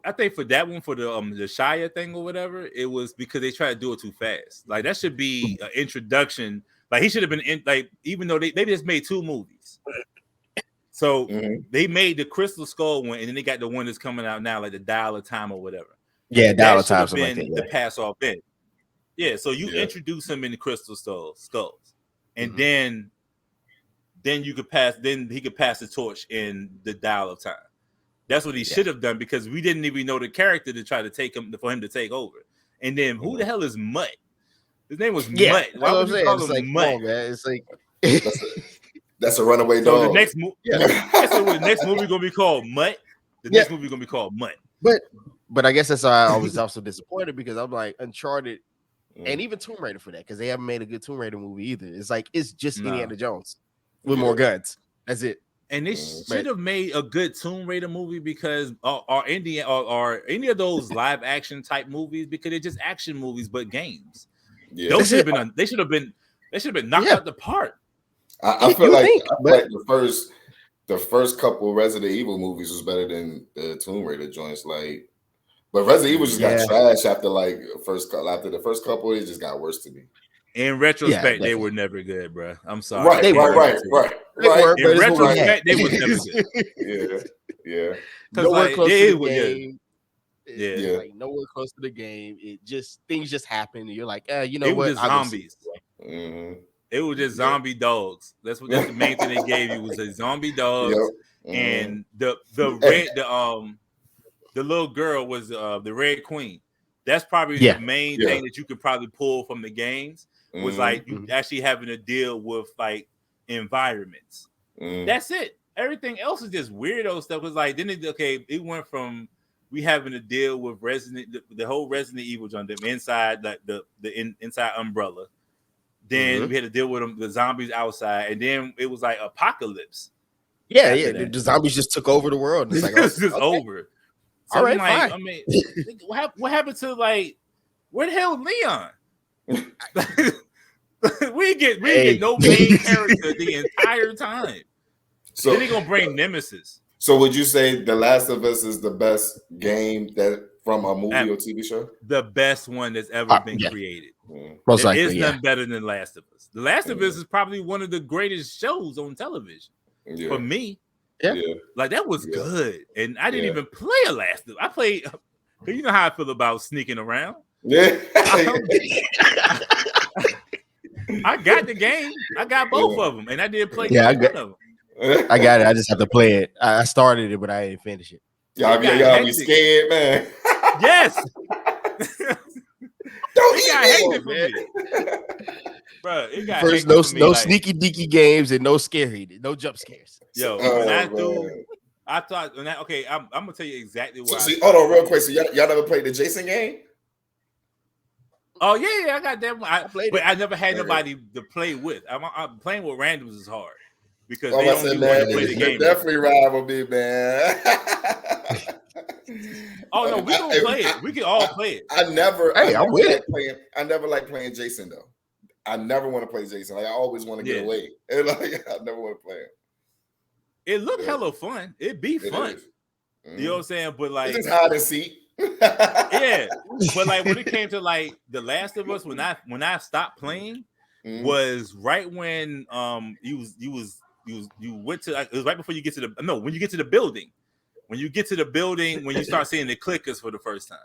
I think for that one, for the Shia thing or whatever, it was because they tried to do it too fast. Like that should be an introduction. Like he should have been in. Like even though they just made 2 movies, so they made the Crystal Skull one, and then they got the one that's coming out now, like the Dial of Time or whatever. Yeah, Dial of Time. Been like the pass off then. Yeah, so you introduce him in the Crystal Skulls, and then you could pass. Then he could pass the torch in the Dial of Time. That's what he should have done because we didn't even know the character to try to take him for him to take over. And then who the hell is Mutt? His name was Mutt. Why would you call him Mutt? Oh, man. It's like that's a runaway dog. So the next movie, so the next movie gonna be called Mutt. The next movie gonna be called Mutt. But I guess that's why I was also disappointed because I'm like Uncharted and even Tomb Raider for that because they haven't made a good Tomb Raider movie either. It's like it's just Indiana Jones with more guns. That's it. And they should have made a good Tomb Raider movie because or any of those live action type movies because they're just action movies but games. Yeah. Those should have been knocked out the park. I feel like the first couple Resident Evil movies was better than the Tomb Raider joints. Like, but Resident Evil just got trash after the first couple. It just got worse to me. In retrospect, they were never good, bro. I'm sorry. Right. In retrospect, they were never good. Yeah. Nowhere close to the game. It's like nowhere close to the game. Things just happen, and you're like, you know it what? Was just zombies. It was just zombie dogs. That's the main thing they gave you was the zombie dogs, and the little girl was the Red Queen. That's probably the main thing that you could probably pull from the games was like you actually having to deal with like environments. That's it. Everything else is just weirdo stuff. Was like then it went from we having to deal with the whole Resident Evil on them inside like the inside umbrella. Then we had to deal with them, the zombies outside, and then it was like apocalypse. Yeah. The zombies just took over the world. It's like it's just over. So all right, like, fine. I mean, what happened to like where the hell Leon? we get no main character the entire time. So then they gonna bring Nemesis. So would you say The Last of Us is the best game that from a movie or TV show? The best one that's ever been created. Most likely, is nothing better than Last of Us. The Last of Us is probably one of the greatest shows on television for me. Yeah, like that was good, and I didn't even play a Last of Us. I played. You know how I feel about sneaking around. Yeah, I got the game. I got both of them, and I did play. I got them. I got it. I just have to play it. I started it, but I didn't finish it. Y'all be scared, man. Yes. Don't hate it for me. Bro, it got first no sneaky deaky games and no no jump scares. Yo, I thought okay, I'm gonna tell you exactly why. So, hold on, real quick. So y'all never played the Jason game? Oh yeah, I got that one. But I never had nobody to play with. I'm playing with randoms is hard because they don't want to play the game. Definitely rival me, man. Oh no, we gonna play it. We can all play it. I'm with it. I never like playing Jason though. I never want to play Jason. Like I always want to get away. And like I never want to play him. It looked hella fun. It'd be fun. You know what I'm saying? But like it's just hide and seek. Yeah. But like when it came to like The Last of Us, when I stopped playing was right when you went to it was right before you get to when you get to the building. When you get to the building, when you start seeing the clickers for the first time.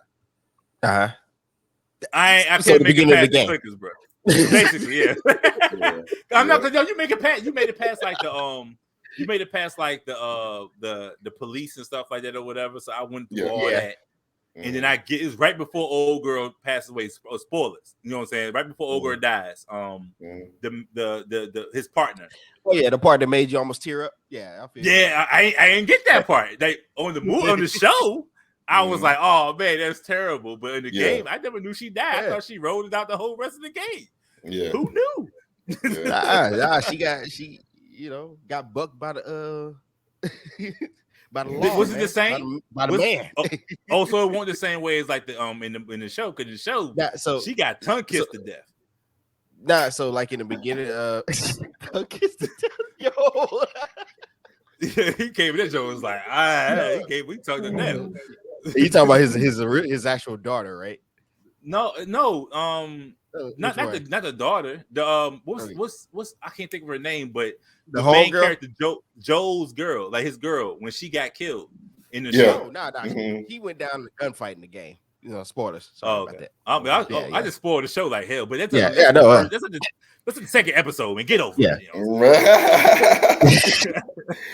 I can't make it past the clickers, bro. Basically, yeah. I'm not because you made it past like the police and stuff like that or whatever. So I went through all that. And then it's right before old girl passes away. Spoilers, you know what I'm saying? Right before old girl dies. His partner. Oh yeah, the part that made you almost tear up. Yeah, I feel I didn't get that part. Like on the show, I was like, oh man, that's terrible. But in the game, I never knew she died. I thought she rolled it out the whole rest of the game. Yeah, who knew? She got bucked by the by the law. Was it the same? By the man. So it wasn't the same way as like the in the show because the show she got tongue kissed to death. Nah, so like in the beginning, tongue kissed to death. Yo. Yeah, he came in that show was like, we talked to them. You talking about his actual daughter, right? No, not the daughter. The what's I can't think of her name, but the main character, Joel's girl, like his girl, when she got killed in the show. Nah. He went down to gunfight in the game. Spoilers. Sorry about that. I just spoiled the show like hell, but that's that's the second episode, and get over it.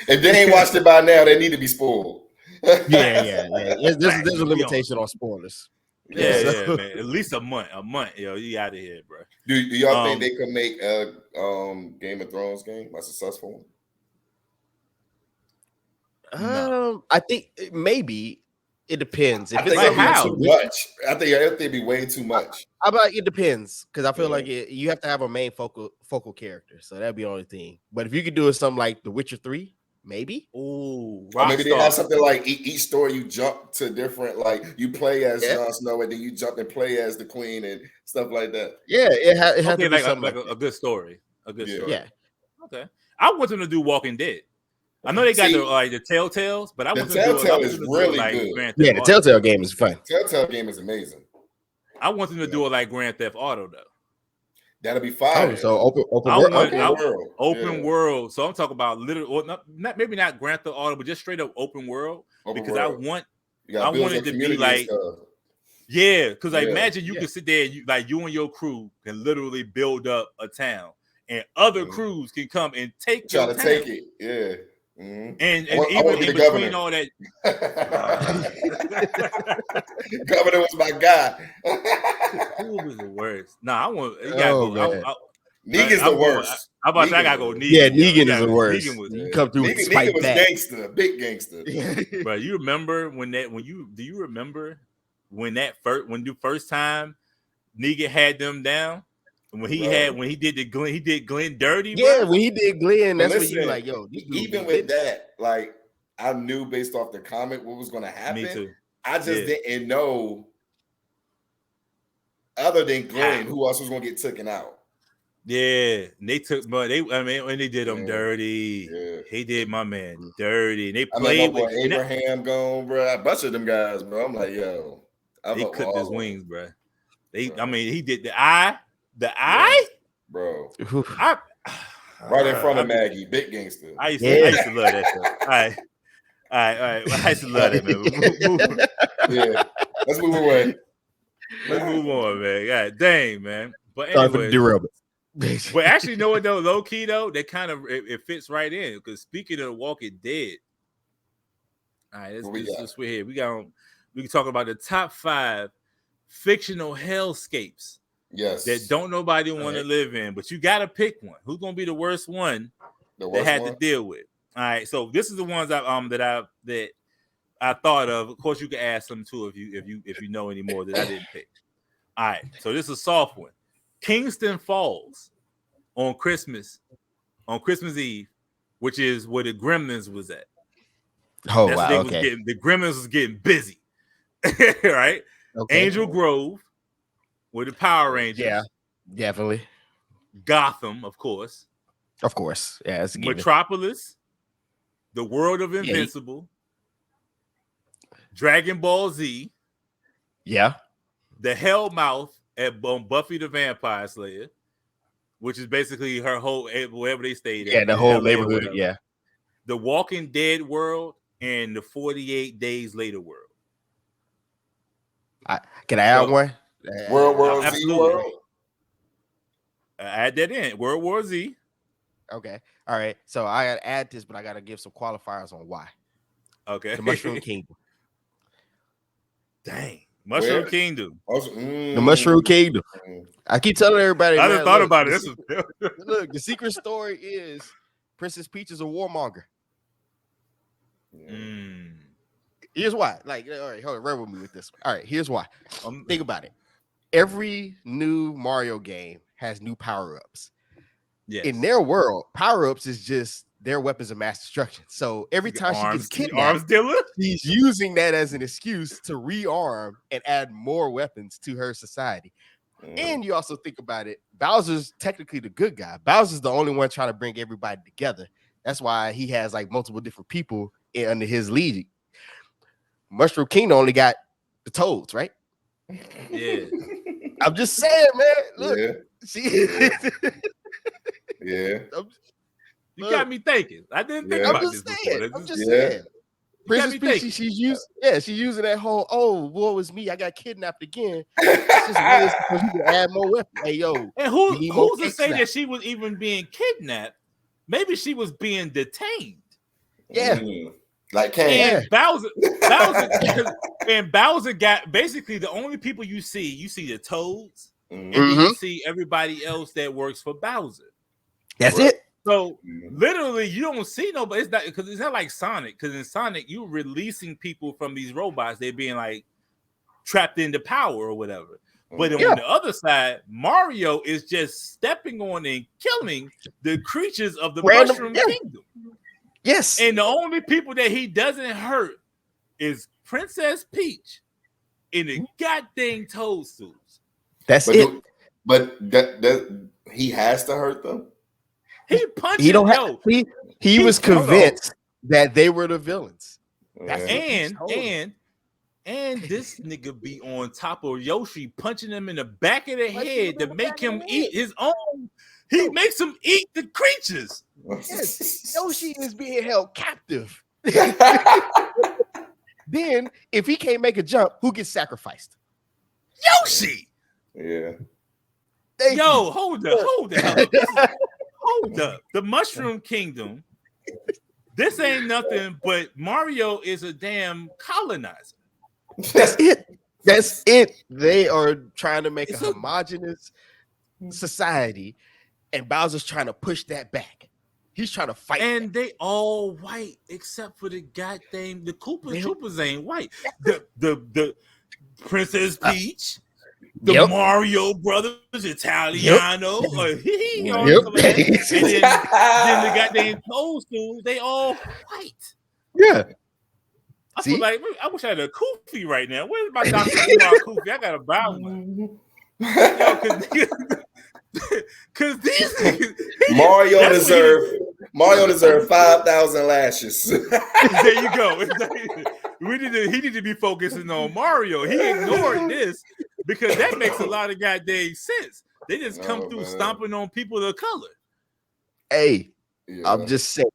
If they ain't watched it by now, they need to be spoiled. Yeah. There's a limitation on spoilers. Yeah, man. At least a month. Yo, you out of here, bro. Do y'all think they could make a Game of Thrones game a successful one? No. I think maybe. It depends. I think it'd be too much. I think it'd be way too much. How about it depends? Because I feel like you have to have a main focal character, so that'd be the only thing. But if you could do it something like The Witcher 3, maybe. Ooh, or maybe they have something like each story you jump to different, like you play as Jon Snow and then you jump and play as the Queen and stuff like that. Yeah, it has to be like something like a good story. A good story. Yeah. Okay. I want them to do Walking Dead. I know they got the Telltales, but I want them to do Telltale is really good. Yeah, the Telltale game is fun. Telltale game is amazing. I want them to do it like Grand Theft Auto though. That'll be fire. So open world. Open world. So I'm talking about literally, maybe not Grand Theft Auto, but just straight up open world. I want I wanted to be like, yeah, because like imagine you could sit there and you and your crew can literally build up a town, and other crews can come and take your town. Take it, yeah. Mm-hmm. And even in between all that, governor was my guy. Who was the worst? Nah, I want. You gotta go. Negan's the worst. How about I gotta go Negan? Yeah, Negan is the worst. Negan was come through with Negan was gangster, big gangster. Bro, you remember do you remember when the first time Negan had them down? When he did Glenn dirty, bro? Yeah, when he did Glenn, that's when you like, yo. Even with that, like I knew based off the comic what was going to happen. Me too. I just didn't know, other than Glenn, who else was going to get taken out. Yeah, they took, but when they did him dirty, he did my man dirty. And they played with Abraham gone, bro. I busted them guys, bro. I'm like, yo, he clipped his wings, bro. He did the eye. The eye, bro. Right in front of Maggie, big gangster. I used to love that stuff. All right. I used to love that, man. Yeah, let's move away. Let's move on, man. God dang, man. But anyway, but actually, you know what though? Low key though, that kind of it fits right in because speaking of The Walking Dead, all right, let's we're here. We can talk about the top 5 fictional hellscapes. Yes, that don't nobody want to live in, but you got to pick one. Who's gonna be the worst one to deal with? All right, so this is the ones that I thought of. Of course, you can ask them too if you know any more that I didn't pick. All right, so this is a soft one. Kingston Falls on Christmas Eve, which is where the Gremlins was at. Oh wow! Okay, the Gremlins was getting busy, right? Okay. Angel Grove. With the Power Rangers. Yeah, definitely. Gotham, of course. Of course. Yeah, it's a Metropolis. The World of Invincible. Dragon Ball Z. Yeah. The Hellmouth at Buffy the Vampire Slayer, which is basically her whole, wherever they stayed at. Yeah, the whole neighborhood, yeah. The Walking Dead world and the 48 Days Later world. Can I add one? World War Z world. Add that in. World War Z. Okay. All right. So I gotta add this, but I gotta give some qualifiers on why. Okay. The Mushroom Kingdom. Dang. Mushroom Kingdom. The Mushroom Kingdom. I keep telling everybody. I just thought about it. Look, the secret story is Princess Peach is a warmonger. Here's why. Like, all right, hold on, run with me with this one. All right, here's why. Think about it. Every new Mario game has new power-ups. Yes. In their world, power-ups is just their weapons of mass destruction. So every time she gets kidnapped, she's using that as an excuse to rearm and add more weapons to her society. And you also think about it, Bowser's technically the good guy. Bowser's the only one trying to bring everybody together. That's why he has like multiple different people under his lead. Mushroom Kingdom only got the Toads, right? Yeah. I'm just saying, man. Look, yeah. You got me thinking. I didn't think about this before. I'm just saying. Princess Peach, she's using that whole, woe is me, I got kidnapped again. It's just ways because you can add more weapons. Hey, yo. And who's to say that she was even being kidnapped? Maybe she was being detained. Yeah. Like Kane. And Bowser got basically the only people you see the Toads, and then you see everybody else that works for Bowser. That's it. So literally, you don't see nobody. It's not because it's not like Sonic. Because in Sonic, you're releasing people from these robots. They're being like trapped into power or whatever. But on the other side, Mario is just stepping on and killing the creatures of the Mushroom Kingdom. Yes. And the only people that he doesn't hurt is Princess Peach and the goddamn Toadstools. That's it. But that he has to hurt them. He punched them. He was convinced that they were the villains. And this nigga be on top of Yoshi, punching him in the back of the head to make him eat his own. He makes him eat the creatures. Yes, Yoshi is being held captive. Then if he can't make a jump, who gets sacrificed? Yoshi. Yeah. Hold up. Hold up. The Mushroom Kingdom. This ain't nothing but Mario is a damn colonizer. That's it. They are trying to make a homogenous society, and Bowser's trying to push that back. He's trying to fight. And they all white except for the goddamn the Koopa Troopers ain't white. The Princess Peach, the Mario Brothers, Italiano, and then the goddamn Toadstools, they all white. Yeah. I feel like I wish I had a Koofy right now. Where's my Dr. Umar Koofy? I gotta buy one. Because these niggas, Mario deserve 5,000 lashes. There you go. He need to be focusing on Mario. He ignored this because that makes a lot of goddamn sense. They just come through stomping on people of color. Hey, I'm just saying.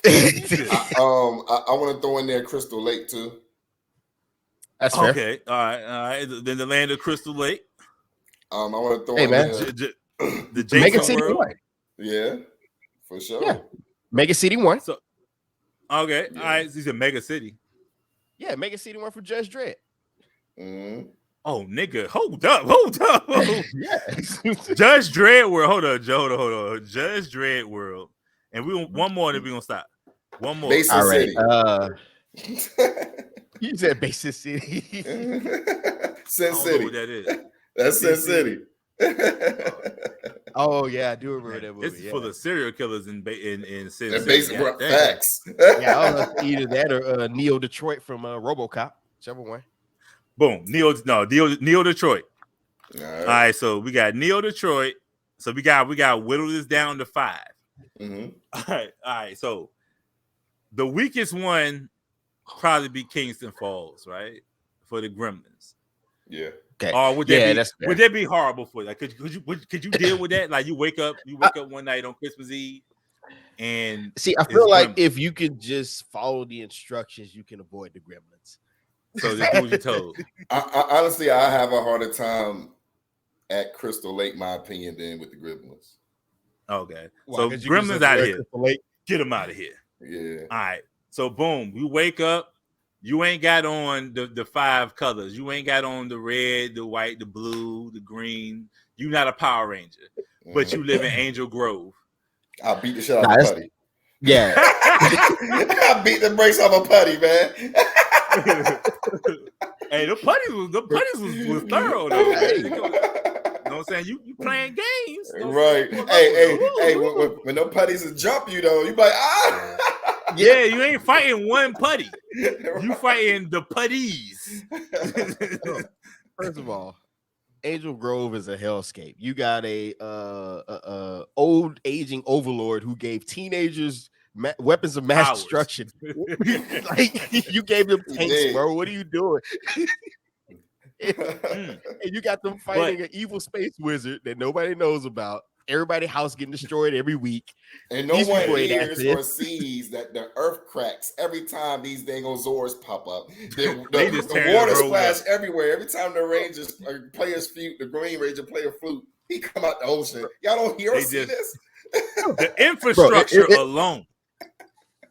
I want to throw in there Crystal Lake too. That's fair. Okay. All right. Then the land of Crystal Lake. I want to throw in the Jason Mega City World. 1. Yeah, for sure. Yeah. Mega City 1. So, okay. Yeah. All right. He's a Mega City. Yeah, Mega City 1 for Judge Dredd. Mm-hmm. Oh, nigga. Hold up. Yes. Judge Dredd World. Hold on. Judge Dredd World. And we one more, and then we're gonna stop. One more. Basin City. You said Basin City. Sin City. What that is. That's Sin City. Oh yeah, I do remember that movie. This is for the serial killers in Sin City. Basic facts. Yeah, I don't know, either that or Neo Detroit from RoboCop, whichever one. Boom. Neo Detroit. All right, so we got Neo Detroit. So we got whittle this down to 5. Mm-hmm. All right. So the weakest one probably be Kingston Falls, right? For the Gremlins. Yeah. Okay. Or would that be horrible for you? Like, could you deal with that? Like, you wake up one night on Christmas Eve, and see, I feel like if you can just follow the instructions, you can avoid the Gremlins. So just do what you're told. I honestly, I have a harder time at Crystal Lake, my opinion, than with the Gremlins. Okay. So Gremlins out of here. Get them out of here. Yeah. All right. So boom, you wake up. You ain't got on the 5 colors. You ain't got on the red, the white, the blue, the green. You not a Power Ranger, but you live in Angel Grove. I'll beat the shit out of Putty. Yeah. I beat the brakes off a Putty, man. Hey, the putties was thorough though. Man. You know what I'm saying? You playing games. Right. Hey, when no putties will jump you though, you be like, ah. Yeah, you ain't fighting one putty. You fighting the putties. First of all, Angel Grove is a hellscape. You got a old aging overlord who gave teenagers weapons of mass destruction. Like, you gave them tanks, bro. What are you doing? And you got them fighting an evil space wizard that nobody knows about. Everybody's house getting destroyed every week. And no one hears or sees that the earth cracks every time these dang Zors pop up. The water splash everywhere. Every time the Rangers players flute, the Green Ranger play a flute, he come out the ocean. Y'all don't hear or see this? The infrastructure alone.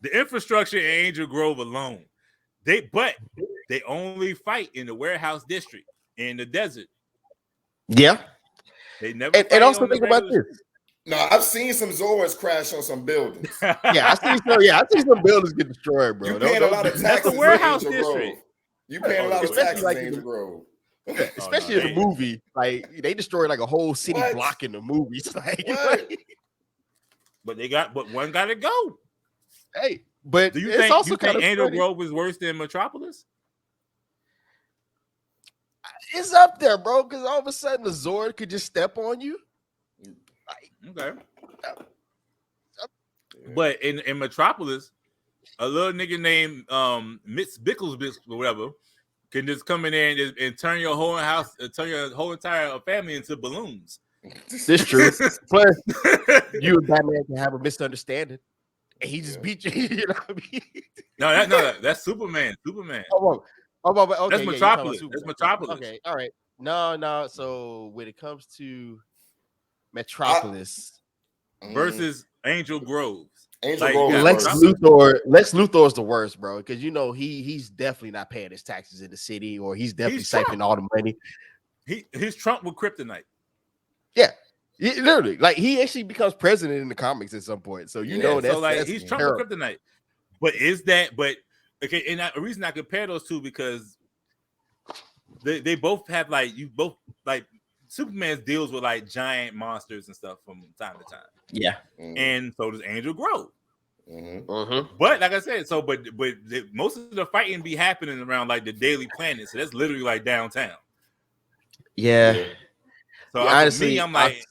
The infrastructure in Angel Grove alone. They only fight in the warehouse district in the desert. Yeah. They never and also think about this. No, I've seen some Zords crash on some buildings. I see some buildings get destroyed, bro. You paying a lot of taxes. That's the warehouse district. You paying a lot of taxes in Angel Grove. Yeah, especially in the movie, like they destroyed like a whole city block in the movies. But one got to go. Hey, but do you think Angel Grove is worse than Metropolis? It's up there, bro, because all of a sudden the Zord could just step on you. Okay. But in Metropolis, a little nigga named Mitz Bickles or whatever can just come in there and turn your whole house, turn your whole entire family into balloons. This true. Plus, you and Batman can have a misunderstanding. and he just beat you. You know what I mean? No, that's Superman. Superman. Okay, that's Metropolis. That's Metropolis. Okay, all right. No. So when it comes to Metropolis versus Angel Groves. Lex Luthor is the worst, bro, because you know he's definitely not paying his taxes in the city, or he's definitely siphoning all the money. He's Trump with kryptonite. Yeah, literally, like he actually becomes president in the comics at some point. So you know that's, so like that's he's Trump with kryptonite. But okay, and the reason I compare those two because they both have like Superman deals with like giant monsters and stuff from time to time. Yeah, and so does Angel Grove. Mm-hmm. But like I said, most of the fighting be happening around like the Daily Planet, so that's literally like downtown. Yeah. So honestly, I'm like,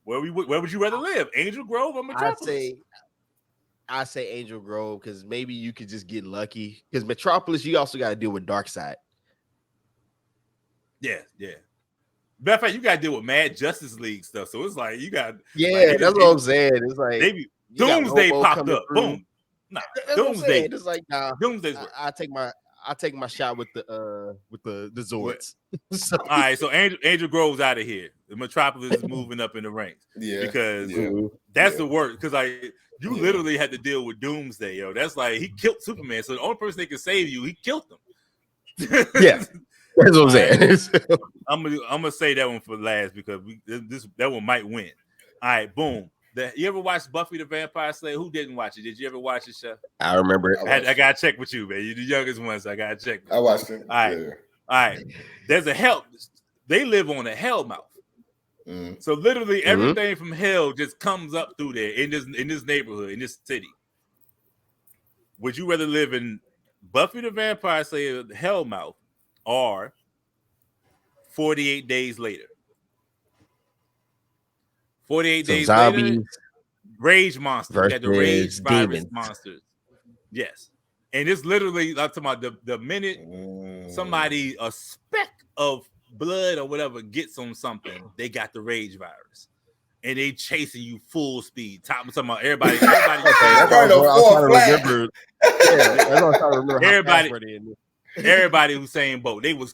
where would you rather live, Angel Grove or Metropolis? I say Angel Grove because maybe you could just get lucky. Because Metropolis, you also got to deal with Darkseid. Yeah. Matter of fact, you got to deal with Mad Justice League stuff. So it's like you got. That's what I'm saying. It's like Doomsday popped up. Through. Boom. Nah, Doomsday. It's like Doomsday's I take my shot with the Zords. All right, so Angel Grove's out of here. The Metropolis is moving up in the ranks. Because that's the worst. Because like you literally had to deal with Doomsday, yo. That's like he killed Superman. So the only person that can save you, he killed him. Yeah. That's what I'm saying. I'm gonna say that one for last because that one might win. All right, boom. You ever watch Buffy the Vampire Slayer? Who didn't watch it? Did you ever watch it, Chef? I remember it. I gotta check with you, man. You're the youngest one, so I gotta check. I watched it. All right. There's a hell. They live on a hell mouth. So literally everything from hell just comes up through there in this neighborhood, in this city. Would you rather live in Buffy the Vampire Slayer hell mouth or 48 days later? 48 days later, rage monsters. You got the rage virus monsters. Yes. And it's literally, I'm talking about the minute somebody, a speck of blood or whatever gets on something, they got the rage virus. And they chasing you full speed. I'm talking about everybody. Everybody who's saying boat. They was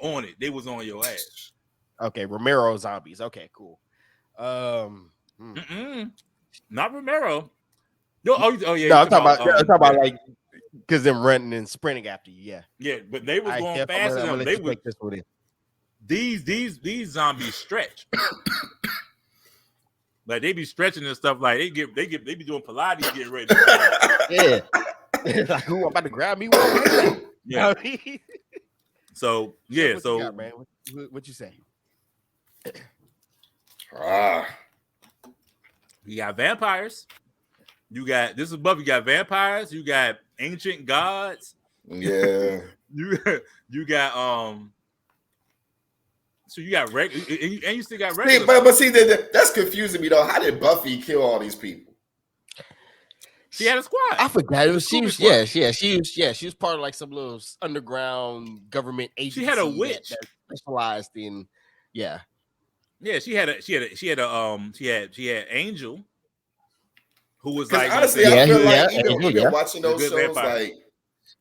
on it. They was on your ass. Okay, Romero zombies. Okay, cool. Not Romero. No, yeah. No, I'm talking about like because they're running and sprinting after you. Yeah, but they was going faster than them. They was these zombies stretch. Like they be stretching and stuff. Like they be doing Pilates, getting ready. Yeah, like who about to grab me? Yeah. So yeah. What you got, man? What you say? You got vampires. You got this is above. You got vampires. You got ancient gods. Yeah. you got So you got regular, and you still got regular. But see, that's confusing me though. How did Buffy kill all these people? She had a squad. I forgot. It was she was she was part of like some little underground government agency. She had a witch that specialized in she had Angel, who was like honestly, I feel like even watching those shows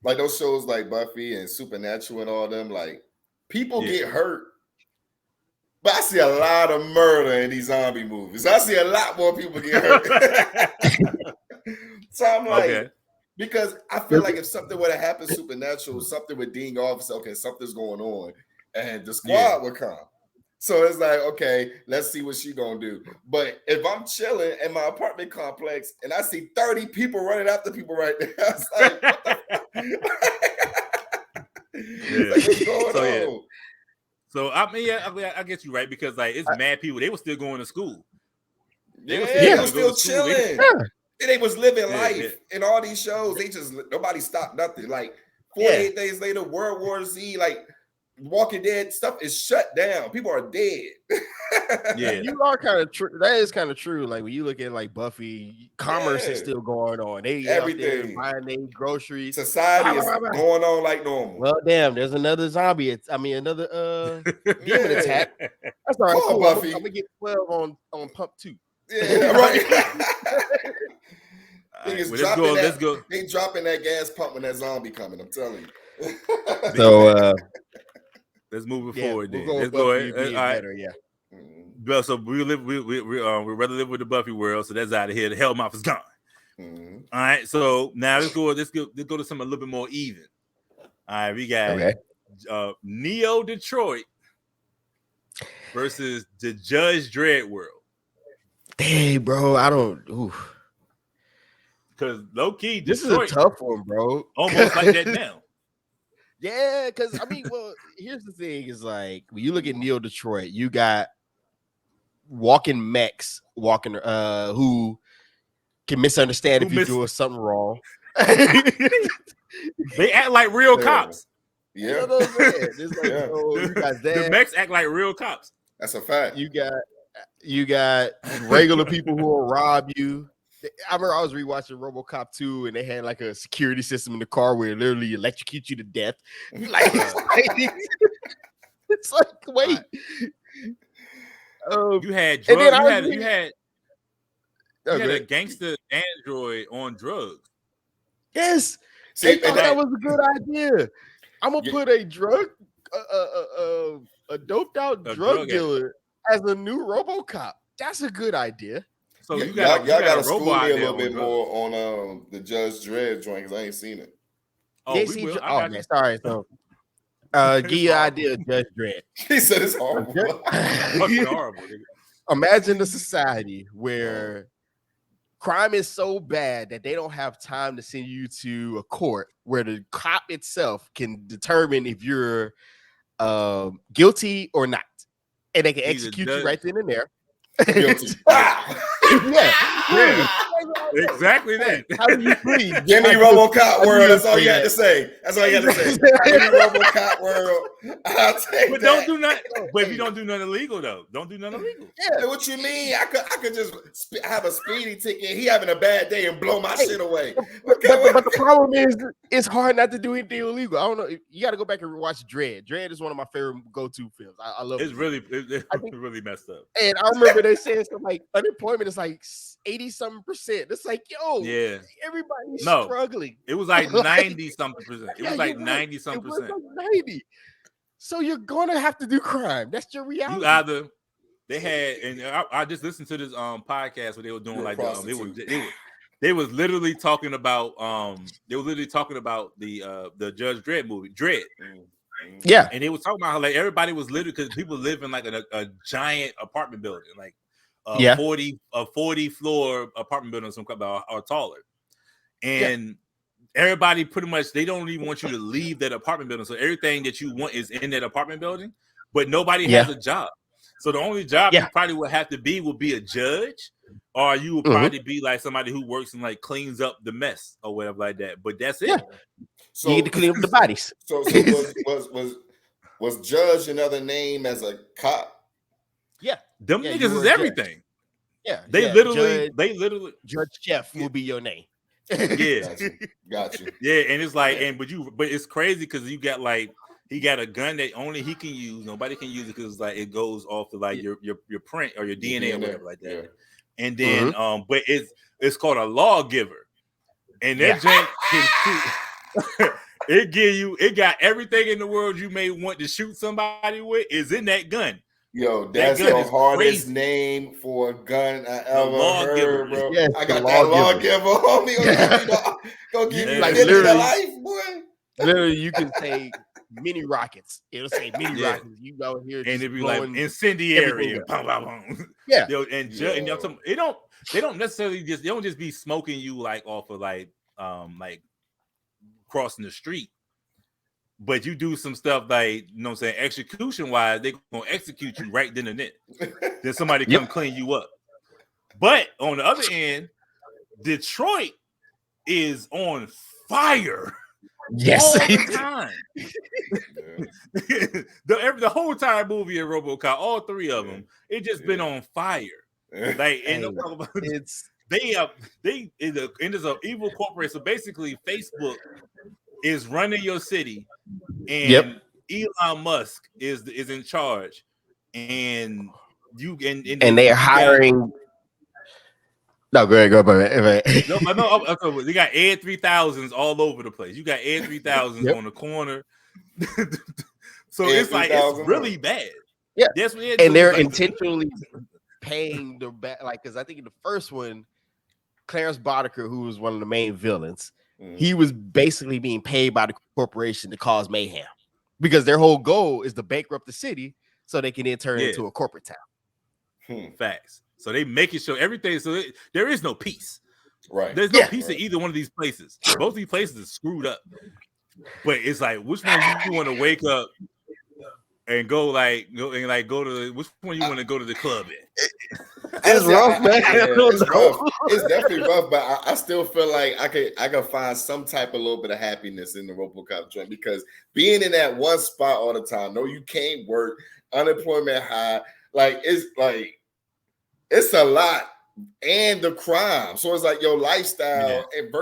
like those shows like Buffy and Supernatural and all them, like people get hurt. But I see a lot of murder in these zombie movies. I see a lot more people get hurt. So I'm like, because I feel like if something would have happened supernatural, something with Dean Officer, okay, something's going on, and the squad would come. So it's like, okay, let's see what she gonna do. But if I'm chilling in my apartment complex and I see 30 people running after people right there, I was like, what the like, what's going on? So I mean, I get you right because like it's mad people. They were still going to school. They were still chilling. They was living life in all these shows. They just nobody stopped nothing. Like 48 days later, World War Z, like Walking Dead stuff is shut down. People are dead. You are kind of true. That is kind of true. Like when you look at like Buffy, commerce is still going on. They everything buying their groceries. Society is going on like normal. Well, damn, there's another zombie. Another demon attack. That's all right. Buffy. I'm gonna get 12 on pump 2. Yeah, right. Let's go. They dropping that gas pump when that zombie coming. I'm telling you. So let's move it forward. We'll then. go Let's with go Buffy being better. Yeah. Well, so we'd rather live with the Buffy world. So that's out of here. The Hellmouth is gone. All right. So now let's go to something a little bit more even. All right, we got Neo Detroit versus the Judge Dredd world. Hey, bro, I don't. Because low key, this Detroit, is a tough one, bro. Almost like that now. Yeah, because I mean, well, here's the thing: is like when you look at Neo Detroit, you got walking mechs, who can misunderstand if you're doing something wrong. They act like real cops. Yeah, you know what I'm saying? You got that. The mechs act like real cops. That's a fact. You got regular people who will rob you. I remember I was rewatching RoboCop 2, and they had like a security system in the car where it literally electrocutes you to death. Like, it's like wait. You had drugs. You had a gangster android on drugs. Yes, they thought that was a good idea. I'm gonna put a doped out drug dealer as a new RoboCop. That's a good idea. So y'all gotta school me a little bit more on the Judge Dredd joint because I ain't seen it. Oh, man, sorry. So, give you an idea of Judge Dredd. He said it's horrible. Fucking horrible. Imagine a society where crime is so bad that they don't have time to send you to a court where the cop itself can determine if you're guilty or not, and they can execute you right then and there. Guilty. yeah. Exactly that. How do you plead? Give me RoboCop world. That's all you got to say. That's all you got to say. Give me RoboCop world. I'll take but that. Don't do nothing. But if you don't do nothing illegal, though, don't do nothing illegal. Yeah. What you mean? I could just have a speeding ticket. He having a bad day and blow my shit away. But the problem is, it's hard not to do anything illegal. I don't know. You got to go back and watch Dredd. Dredd is one of my favorite go-to films. I love it. It's really messed up. And I remember they saying something like unemployment is like 80-something%. It's like, yo, everybody's struggling. It was like 90-something%. It was like 90-something%. It was like 90. So you're gonna have to do crime. That's your reality. You either they had, and I just listened to this podcast where they were doing like they was literally talking about the Judge Dredd movie Dredd. Yeah, and they was talking about how like everybody was literally because people live in like a giant apartment building, like 40 floor apartment building, some or taller, and everybody pretty much they don't even want you to leave that apartment building. So everything that you want is in that apartment building, but nobody has a job. So the only job you probably would have to be a judge, or you would probably be like somebody who works and like cleans up the mess or whatever like that. But that's it. Yeah. So you get to clean up the bodies. So was Judge another name as a cop? Yeah, them niggas is everything. Judge. Yeah, they literally Judge Jeff will be your name. Yeah, got you. Yeah, and it's like, but it's crazy because you got like he got a gun that only he can use. Nobody can use it because like it goes off to like your print or your DNA or whatever like that. Yeah. And then but it's called a lawgiver, and that joint can shoot. It got everything in the world you may want to shoot somebody with is in that gun. Yo, that's the hardest name for a gun I ever heard, bro. Yes, I got that lawgiver, homie. Gonna give you like literally life, boy. Literally, you can say mini rockets. It'll say mini rockets. You go here, and it'd be like incendiary and boom, boom, boom. Yeah, yo, and they don't necessarily they don't just be smoking you like off of like crossing the street. But you do some stuff like, you know what I'm saying, execution wise, they're gonna execute you right then and there. Then somebody come clean you up. But on the other end, Detroit is on fire. Yes, all the time. the whole entire movie in RoboCop, all three of them, it just been on fire. Like, and they it is an evil corporate. So basically, Facebook is running your city, and Elon Musk is in charge, and they are hiring. No, go ahead. No, but no, okay, you got Ed 3000s all over the place. You got Ed 3000s on the corner. So Ed it's like it's really bad. Yeah, that's what and they're intentionally paying the back, like, because I think in the first one, Clarence Boddicker, who was one of the main villains, he was basically being paid by the corporation to cause mayhem because their whole goal is to bankrupt the city so they can then turn it into a corporate town. Facts. So they make it show everything. So there is no peace. Right. There's no peace in either one of these places. Both of these places are screwed up. But it's like, which one you want to wake up and go to which one you want to go to the club in? It's rough, man. It's rough. It's definitely rough, but I still feel like I could find some type of little bit of happiness in the RoboCop joint because being in that one spot all the time, no, you can't work, unemployment high, it's a lot, and the crime. So it's like your lifestyle and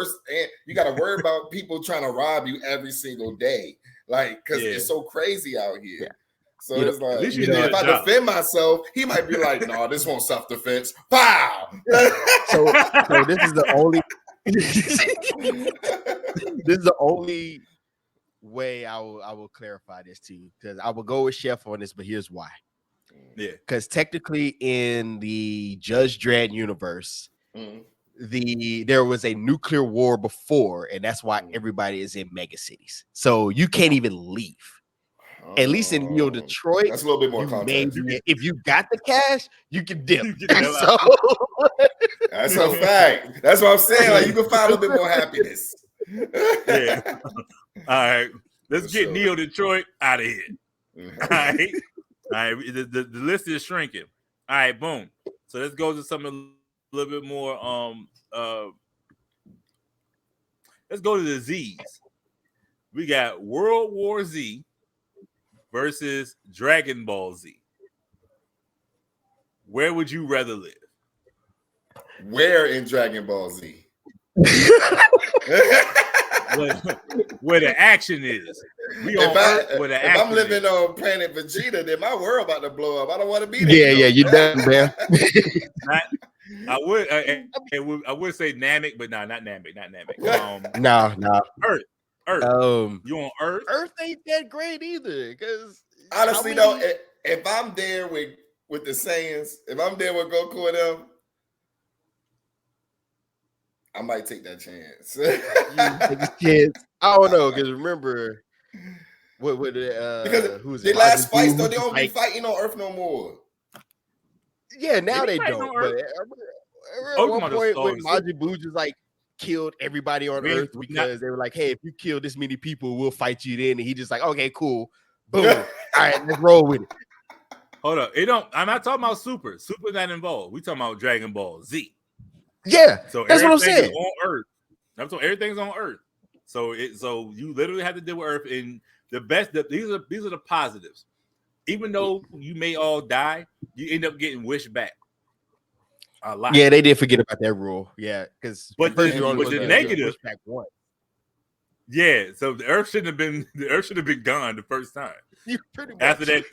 you got to worry about people trying to rob you every single day, like because it's so crazy out here. Yeah. So it's like, if I defend myself, he might be like, "No, this won't self-defense." Pow. So this is the only. This is the only way I will clarify this to you because I will go with Chef on this, but here's why. Yeah, because technically in the Judge Dredd universe, there was a nuclear war before, and that's why everybody is in mega cities. So you can't even leave. At least in Neo Detroit, that's a little bit more context. If you got the cash, you can dip. That's a fact. That's what I'm saying. Like you can find a little bit more happiness. Yeah. All right, let's get Neo Detroit out of here. All right. All right, the list is shrinking. All right, boom. So let's go to something a little bit more. Let's go to the Z's. We got World War Z versus Dragon Ball Z. Where would you rather live? Where in Dragon Ball Z? Where the action is. If I'm living on planet Vegeta, then my world about to blow up. I don't want to be there. Yeah, you're done, man. I would say Namek, but not Namek. No. Earth. You on Earth? Earth ain't that great either. Because honestly, though, if I'm there with the Saiyans, if I'm there with Goku and them, I might take that chance. I don't know, because remember what because who's the last fights though, they don't be fighting on Earth no more. Yeah, now they don't. But at one point when Majin Buu just like killed everybody on Earth because they were like, "Hey, if you kill this many people, we'll fight you then." And he just like, "Okay, cool, boom, all right, let's roll with it." Hold up, I'm not talking about Super. Super's not involved. We talking about Dragon Ball Z. Yeah, so that's what I'm saying. On Earth, I'm talking everything's on Earth. So you literally have to deal with Earth, and these are the positives. Even though you may all die, you end up getting wished back a lot. Yeah, they did forget about that rule. Yeah, because the negative back one. Yeah, so the Earth should have been gone the first time. Pretty much. After that,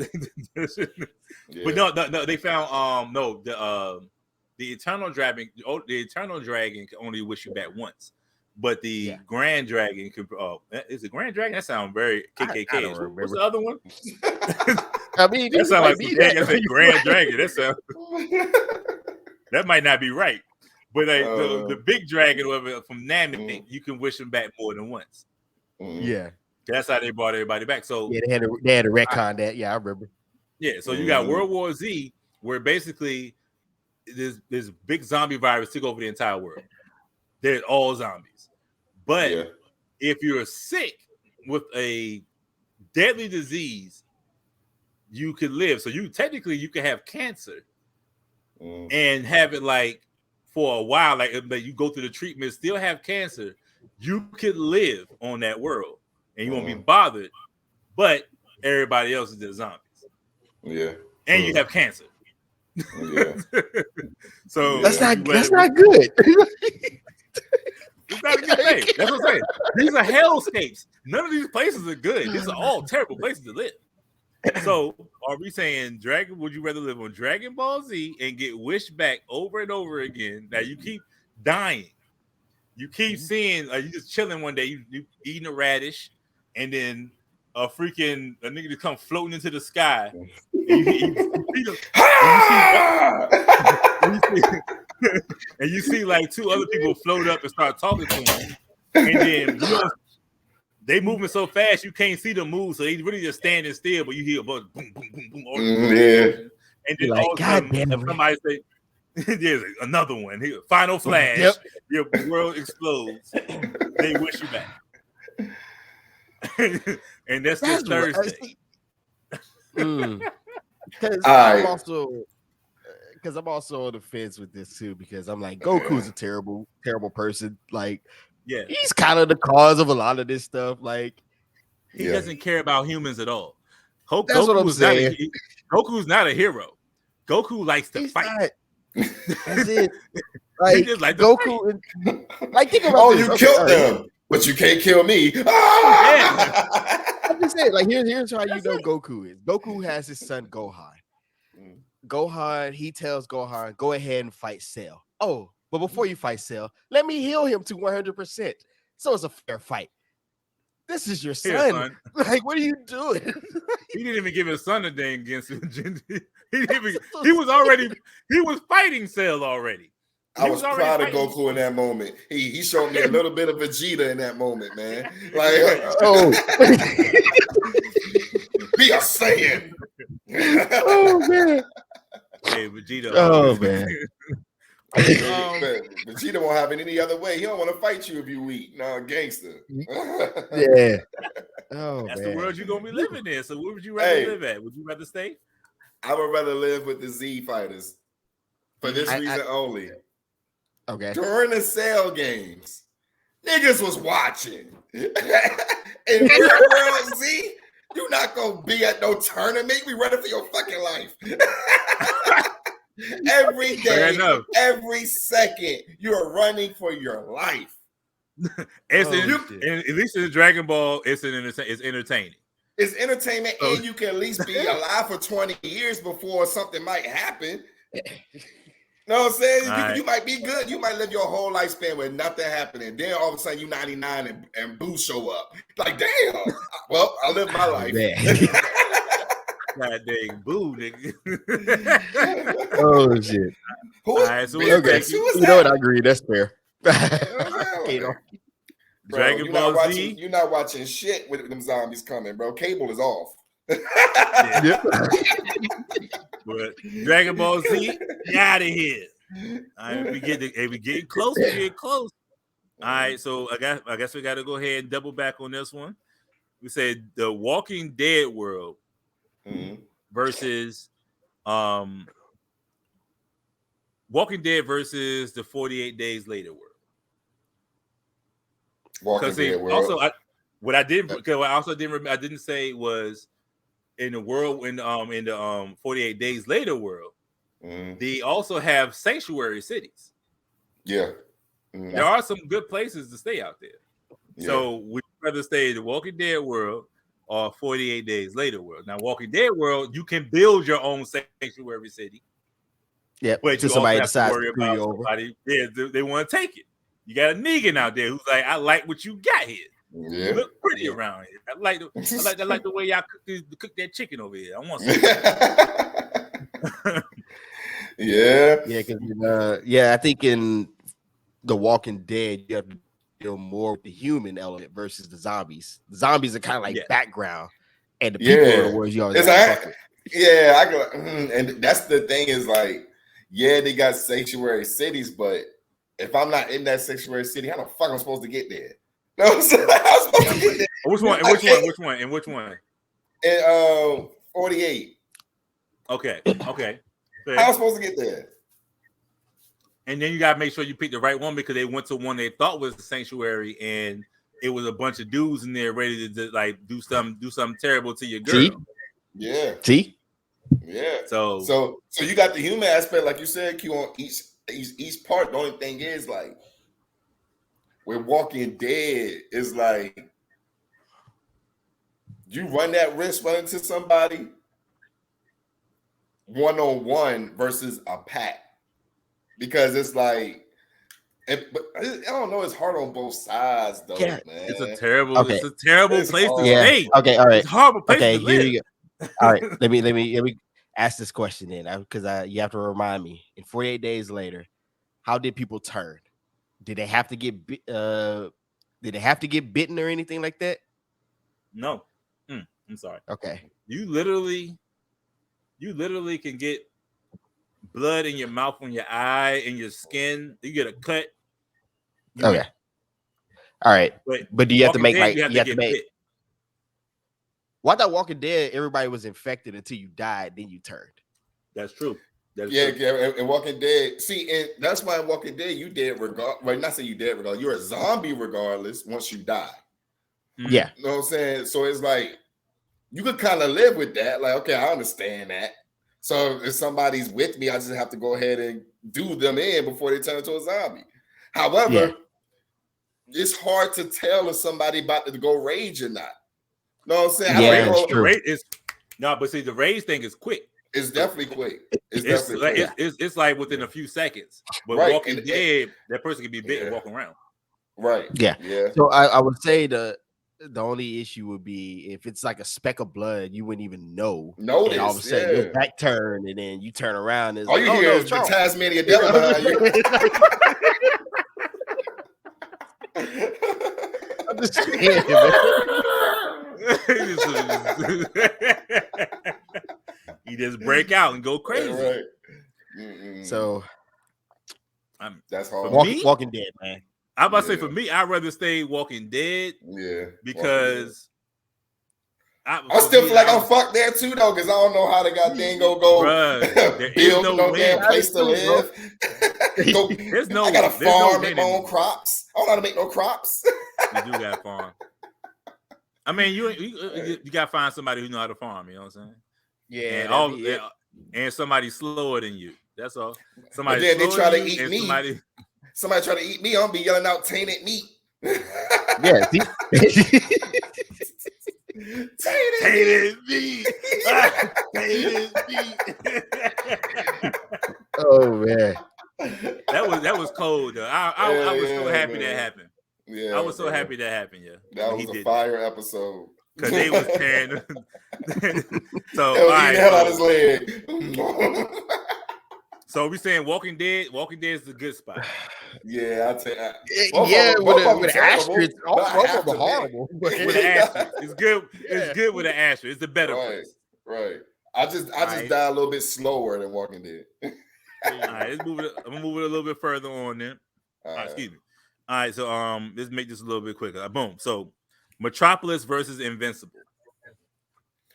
but no, they found the Eternal Dragon. The Eternal Dragon can only wish you back once. But the Grand Dragon could. Is it Grand Dragon? That sounds very KKK. I don't remember. What's the other one? I mean, that sounds like Grand Dragon. That sounds. That might not be right. But the big dragon from Namek, you can wish him back more than once. Yeah, that's how they brought everybody back. So yeah, they had to retcon that. Yeah, I remember. Yeah, so you got World War Z, where basically this big zombie virus took over the entire world. They're all zombies. But if you're sick with a deadly disease, you could live. So you could have cancer and have it like for a while, like you go through the treatment, still have cancer. You could live on that world and you won't be bothered, but everybody else is just zombies. Yeah. And you have cancer. Yeah. So that's not good. It's not a good thing. That's what I'm saying. These are hellscapes. None of these places are good. These are all terrible places to live. So, are we saying would you rather live on Dragon Ball Z and get wished back over and over again? Now you keep dying. You keep seeing, you just chilling one day, you eating a radish, and then a nigga to come floating into the sky, and you see like two other people float up and start talking to him, and then they moving so fast you can't see them move, so they really just standing still, but you hear a boom, boom, boom, boom, and then all of a sudden somebody say, "There's another one here, final flash, your world explodes." They wish you back, and that's this Thursday. Because I'm also on the fence with this too, because I'm like, Goku's a terrible person. Like, he's kind of the cause of a lot of this stuff. Like, he doesn't care about humans at all. That's what I'm saying. Goku's not a hero. Goku likes to fight. That's it. Like, Goku, like, think about this. You killed them, but you can't kill me. I'm just saying, like, here's how you know Goku is. Goku has his son Gohan. Gohan, he tells Gohan, go ahead and fight Cell. Oh, but before you fight Cell, let me heal him to 100%. So it's a fair fight. This is your son. Like, what are you doing? He didn't even give his son a dang against him. He was fighting Cell already. I was proud of Goku in that moment. He showed me a little bit of Vegeta in that moment, man. Like, be a Saiyan. Oh man. Hey, Vegeta. Oh man. Vegeta won't have it any other way. He don't want to fight you if you weak. No, gangster. Yeah. Oh, that's the world you're gonna be living in. So where would you rather live at? Would you rather stay? I would rather live with the Z fighters for this reason only. Okay. During the Cell games, niggas was watching. In real world Z, you're not gonna be at no tournament. We running for your fucking life. Every day, every second, you're running for your life. At least in Dragon Ball, it's entertaining. It's entertainment, and you can at least be alive for 20 years before something might happen. Know what I'm saying? You might be good. You might live your whole lifespan with nothing happening. Then all of a sudden you 99 and Boo show up. Like, damn. Well, I live my life. God dang Boo, nigga. Oh shit. All right, so you know what? I agree. That's fair. Dragon Ball Z. You're not watching shit with them zombies coming, bro. Cable is off. But Dragon Ball Z, get out of here. All right, we getting close. We get close. All right, so I guess we got to go ahead and double back on this one. We said the Walking Dead world versus Walking Dead versus the 48 Days Later world. Walking Dead world. Also, I didn't say was in the world in the 48 Days Later world. They also have sanctuary cities. Yeah. There are some good places to stay out there. Yeah. So would you rather stay in the Walking Dead world or 48 Days Later world? Now, Walking Dead world, you can build your own sanctuary city. Yeah, but you somebody decides to worry about somebody. Yeah, they want to take it. You got a Negan out there who's like, I like what you got here. Yeah. You look pretty around here. I like the way y'all cook that chicken over here. I want some. Yeah. Yeah, because I think in The Walking Dead, you have to deal more with the human element versus the zombies. The zombies are kind of like background, and the people are the ones you always and that's the thing is like, they got sanctuary cities, but if I'm not in that sanctuary city, how the fuck I'm supposed to get there? No, I'm supposed to get there. Which one? In 48. Okay. How am I supposed to get there? And then you gotta make sure you pick the right one because they went to one they thought was the sanctuary, and it was a bunch of dudes in there ready to like do something terrible to your girl. Yeah. See? Yeah. So you got the human aspect, like you said, Q, on each part. The only thing is like with Walking Dead is like you run that risk running to somebody 1-on-1 versus a pack, because it's like, but I don't know. It's hard on both sides, though, man. It's a terrible place to stay. Okay, all right. It's a horrible place to live. Here you go. All right, let me ask this question then, because you have to remind me. In 48 days later, how did people turn? Did they have to get bitten or anything like that? No. I'm sorry. Okay. You literally can get blood in your mouth, on your eye, in your skin. You get a cut. Okay. All right. But do you have to make like you have to make bit. Well, I thought Walking Dead, everybody was infected until you died, then you turned. That's true. And Walking Dead. See, and that's why in Walking Dead you dead regardless. Well, not saying you dead regardless. You're a zombie regardless once you die. Yeah. You know what I'm saying? So it's like you could kind of live with that. Like, okay, I understand that. So if somebody's with me, I just have to go ahead and do them in before they turn into a zombie. However, it's hard to tell if somebody about to go rage or not. You know what I'm saying? Yeah, but see, the rage thing is quick. It's definitely quick. It's like within a few seconds. But Walking Dead, that person can be bitten walking around. Right. Yeah. So I would say the only issue would be if it's like a speck of blood, you wouldn't even know. And all of a sudden your back turn, and then you turn around. And all you hear is the Tasmania devil behind you. I'm just saying, You just break out and go crazy. Right. So that's hard. Walking Dead, man. I'm about to say, for me, I'd rather stay Walking Dead. Yeah. Because I still feel like I'm fucked there too, though, because I don't know how the goddamn go build no damn place to live. I got a farm, make my own crops. I don't know how to make no crops. You do got a farm. I mean, you got to find somebody who know how to farm. You know what I'm saying? Yeah. And somebody slower than you. That's all. Somebody then they try to eat me. Somebody try to eat me. I'm gonna be yelling out tainted meat. Yeah. Tainted meat. Tainted meat. Oh man. That was cold though. I was so happy that happened. Yeah, I was so happy that happened. Yeah, that was a fire episode because they was tearing. So all right, the hell out his leg. So we saying Walking Dead. Walking Dead is the good spot. Yeah, I'd say. With an asterisk, all of them horrible. With an asterisk, it's good. It's good with an asterisk. It's the better place. Right. I just die a little bit slower than Walking Dead. All right, let's move it. I'm gonna move it a little bit further on then. All right, excuse me. All right, so let's make this a little bit quicker. Boom. So Metropolis versus Invincible.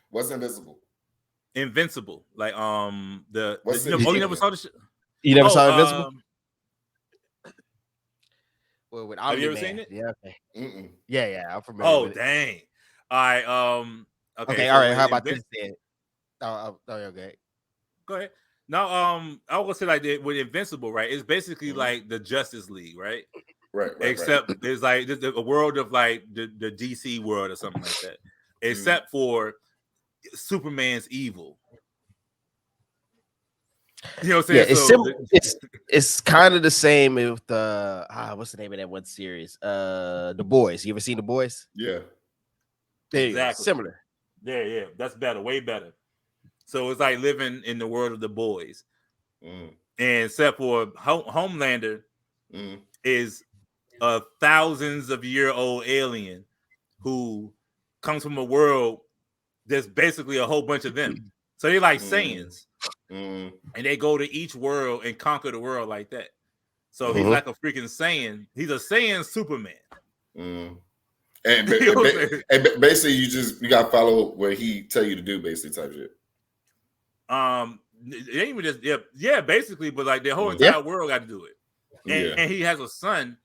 What's Invincible? Invincible, like you never saw the shit. You never saw Invincible? Well, have you ever seen it? Yeah. Okay. Yeah, I'm familiar. Oh, with dang. It. All right. Okay. All right. How about this then? Okay. Go ahead. Now, I was gonna say like that with Invincible, right? It's basically like the Justice League, right? Right. Except it's like a world of like the DC world or something like that. Except for Superman's evil. You know what I'm saying? Yeah, it's kind of the same with the what's the name of that one series? The Boys. You ever seen The Boys? Yeah. Exactly. Similar. Yeah. That's better, way better. So it's like living in the world of The Boys. And except for Homelander is a thousands of year old alien who comes from a world that's basically a whole bunch of them. So they're like Saiyans. And they go to each world and conquer the world like that. So he's like a freaking Saiyan. He's a Saiyan Superman. And basically you gotta follow what he tell you to do, basically, type shit. They even just basically, but like the whole entire world got to do it. And he has a son.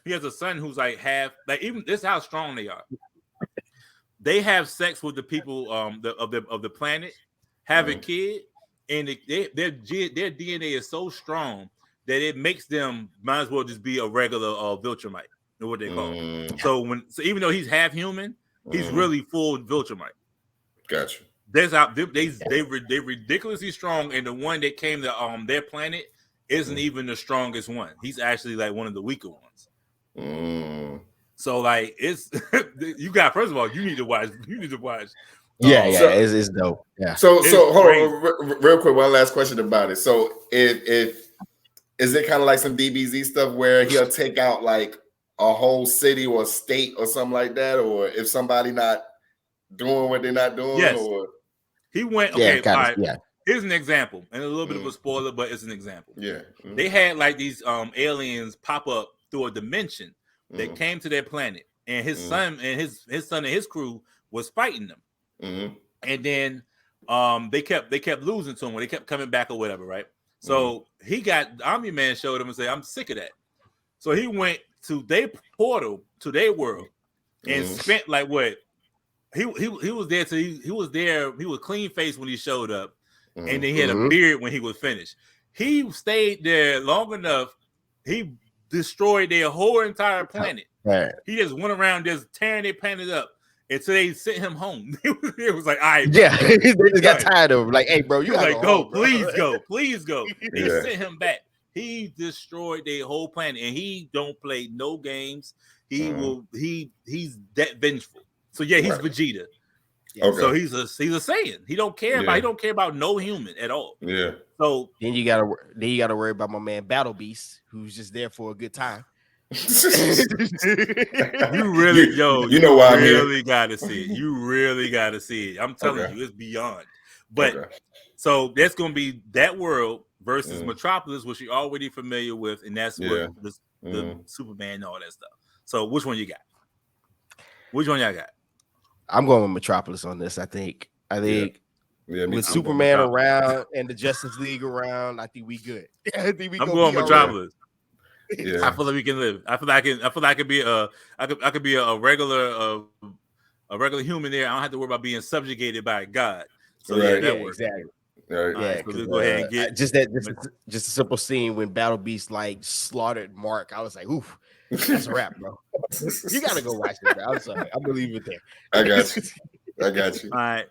He has a son who's like half, like, even this is how strong they are. They have sex with the people of the planet, have a kid, and their DNA is so strong that it makes them might as well just be a regular Viltrumite, or what they call it. So even though he's half human, he's really full Viltrumite. Gotcha. There's out they ridiculously strong, and the one that came to their planet isn't even the strongest one. He's actually like one of the weaker ones. So like it's you got first of all you need to watch. It's dope. Yeah. So hold on real quick. One last question about it. So if is it kind of like some DBZ stuff where he'll take out like a whole city or state or something like that, or if somebody not doing what they're not doing? Yes. Or he went all right. Here's an example, and a little bit of a spoiler, but it's an example. Yeah. They had like these aliens pop up through a dimension that came to their planet, and his son and his crew was fighting them. And then they kept losing to him when they kept coming back or whatever, right? So he got Omni-Man showed him and said, I'm sick of that. So he went to their portal, to their world, and spent like what he was there to he was there, he was clean faced when he showed up, and then he had a beard when he was finished. He stayed there long enough, he destroyed their whole entire planet. Right. He just went around just tearing their planet up until they sent him home. It was like, all right, yeah, they just got tired of him. Like, hey, bro, you gotta like go, please go. They sent him back. He destroyed their whole planet, and he don't play no games. He will. He's that vengeful. So yeah, he's Vegeta. Okay. So he's a Saiyan. He don't care about no human at all. Yeah. So then you gotta worry about my man Battle Beast, who's just there for a good time. You really, you know why really gotta see it. You really gotta see it. I'm telling you, it's beyond. But so that's gonna be that world versus Metropolis, which you're already familiar with, and that's what the Superman and all that stuff. So which one you got? Which one y'all got? I'm going with Metropolis on this. I think with Superman around and the Justice League around, I think we good. I think we. I'm going Metropolis. Yeah. I feel like we can live. I feel like I could be a regular human there. I don't have to worry about being subjugated by a god. So that works. Exactly. Right. Yeah, so go ahead and get just a simple scene when Battle Beast like slaughtered Mark. I was like, oof, that's a wrap, bro. You gotta go watch it, bro. I'm sorry. I'm gonna leave it there. I got you. All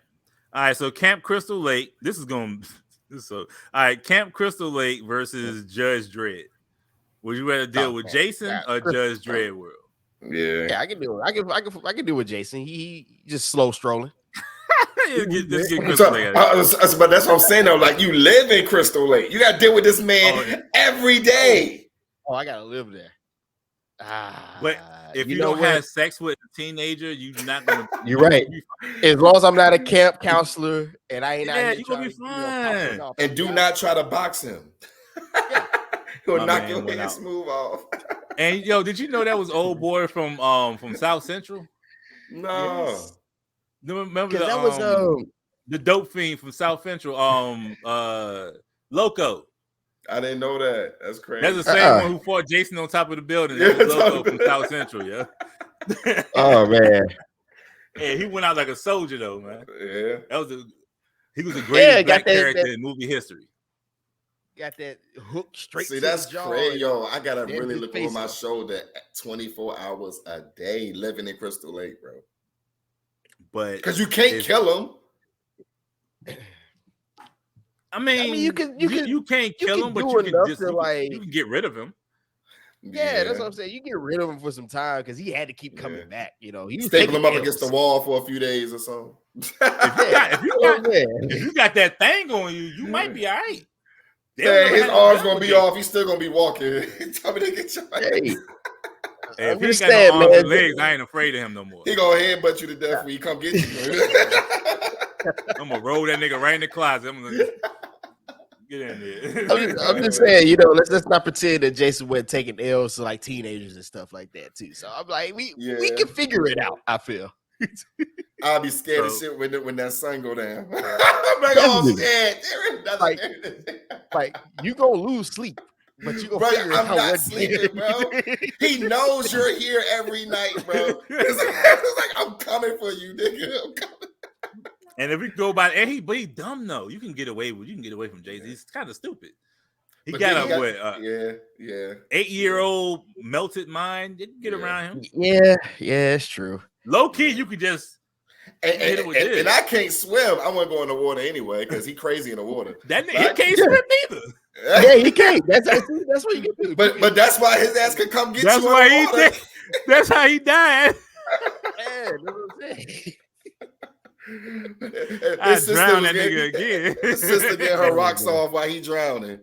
right. So Camp Crystal Lake. All right. Camp Crystal Lake versus Judge Dredd. Would you rather deal with Jason or Judge Dredd world? Yeah, I can do it. I can do with Jason. He just slow strolling. But that's what I'm saying though. Like you live in Crystal Lake, you got to deal with this man every day. Oh, I gotta live there. But if you don't have sex with a teenager, you're not gonna. You're right. As long as I'm not a camp counselor and I ain't out here, you're gonna be fine. And do not try to box him. He'll knock your head smooth off. And did you know that was old boy from South Central? No. Yes. Remember that was the dope fiend from South Central, Loco. I didn't know that. That's crazy. That's the same one who fought Jason on top of the building. That was Loco from South Central, yeah. Oh man. Yeah, he went out like a soldier though, man. Yeah. He was the greatest black character in movie history. Got that hook straight. See, that's crazy, yo. I gotta really look over my shoulder 24 hours a day living in Crystal Lake, bro. But because you can't kill him. I mean, you can't kill him, but you can get rid of him. Yeah, that's what I'm saying. You get rid of him for some time because he had to keep coming back. He was staple him up against the wall for a few days or so. If you got that thing on you, you might be all right. Yeah, his arm's gonna be off. He's still gonna be walking. Tell me to get your if he ain't got no arms and legs, I ain't afraid of him no more. He gonna headbutt you to death when he come get you. I'm gonna roll that nigga right in the closet. I'm gonna get in there. I'm just saying, let's not pretend that Jason went taking L's to like teenagers and stuff like that too. So I'm like, we can figure it out. I feel. I'll be scared of shit when that sun go down. I'm like, oh shit, there is nothing. Like you gonna lose sleep, but you gonna figure I'm out not sleeping, bro. He knows you're here every night, bro. It's like I'm coming for you, nigga. I'm coming. And if we go by, but he dumb though. You can get away from Jay-Z. He's kind of stupid. He got 8-year-old melted mind. You can get around him. Yeah, it's true. Low key, you could just And I can't swim. I want to go in the water anyway because he's crazy in the water. That nigga can't swim neither. Yeah, he can't. That's what you get to. But that's why his ass could come get that's you. Why he did. That's how he died. Yeah, that's what I'm saying. I drowned that nigga again. His sister get her rocks off while he drowning.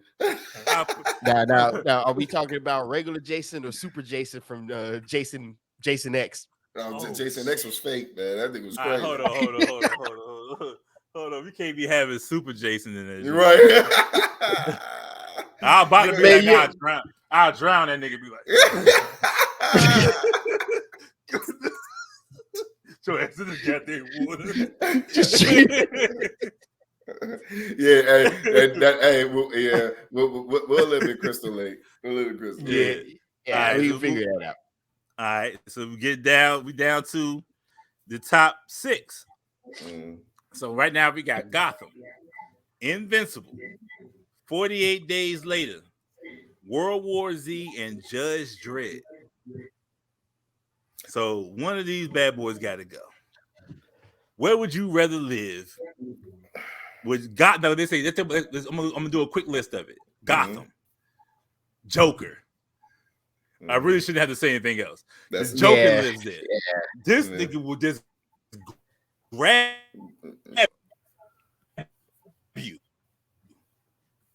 Now, are we talking about regular Jason or Super Jason from Jason X? Jason X was fake, man. That thing was crazy. Hold on. We can't be having Super Jason in there. You're right. I'm about to be like, I'll drown that nigga. Be like, so ass in the goddamn water. We'll live in Crystal Lake. Yeah, we can figure that out. All right, so we down to the top 6. So right now we got Gotham, Invincible, 48 Days Later, World War Z, and Judge Dredd. So one of these bad boys got to go. Where would you rather live? With Gotham, no, they say I'm gonna do a quick list of it. Gotham, Joker. I really shouldn't have to say anything else. This Joker lives there. This nigga will just grab you.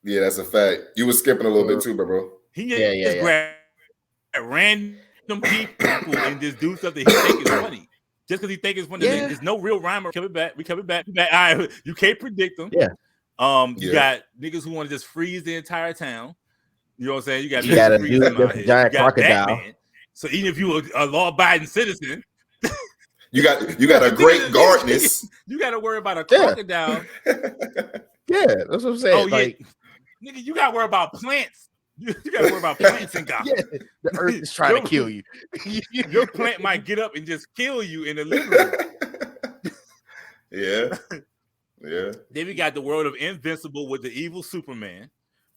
Yeah, that's a fact. You were skipping a little bit too, bro. He just grab random people and just do something he think is funny. Just because he think it's funny. There's no real rhyme or coming back. We coming back. All right, you can't predict them. Yeah. You got niggas who want to just freeze the entire town. You know what I'm saying? You got a dude with a giant crocodile. Batman. So even if you a law-abiding citizen, you got a great gardenist. You got to worry about a crocodile. Yeah, that's what I'm saying. Nigga, you got to worry about plants. You got to worry about plants in Gotham. Yeah, the earth is trying to kill you. Your plant might get up and just kill you in the living room. Yeah. Then we got the world of Invincible with the evil Superman.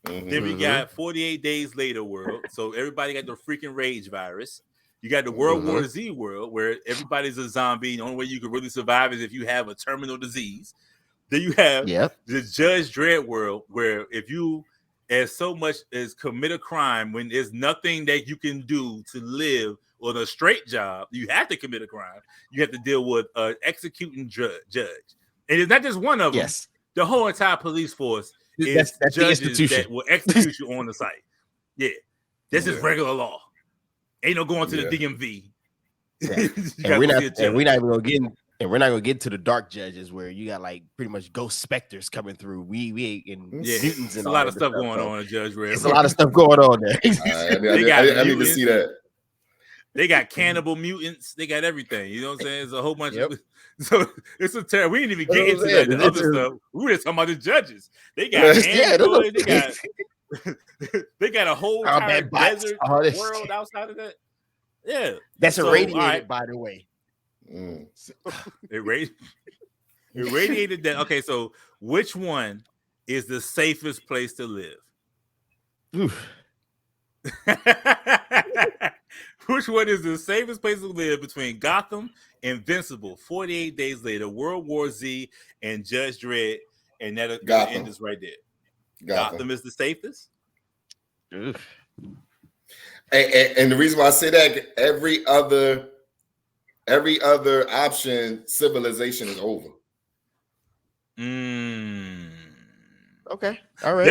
Then we got 48 Days Later world. So everybody got the freaking rage virus. You got the World War Z world where everybody's a zombie. The only way you can really survive is if you have a terminal disease. Then you have the Judge Dredd world where if you as so much as commit a crime when there's nothing that you can do to live on a straight job, you have to commit a crime. You have to deal with an executing judge. And it's not just one of them. Yes. The whole entire police force that's judges that will execute you on the site. Yeah. This is regular law. Ain't no going to the DMV. Yeah. we're not gonna get to the dark judges where you got like pretty much ghost specters coming through. We ain't in mutants and a lot of stuff going on in Judge Dredd. There's a lot of stuff going on there. I need to see that. They got cannibal mutants. They got everything. You know what I'm saying? It's a whole bunch of. So it's a terrible. We didn't even get into the other stuff. We were just talking about the judges. They got androids. They got a whole entire desert world outside of that. Yeah, that's irradiated, by the way. It radiated that. Okay, so which one is the safest place to live? Which one is the safest place to live between Gotham, Invincible, 48 Days Later, World War Z, and Judge Dredd? And that'll end this right there. Gotham is the safest. And the reason why I say that, every other option, civilization is over. Okay, all right.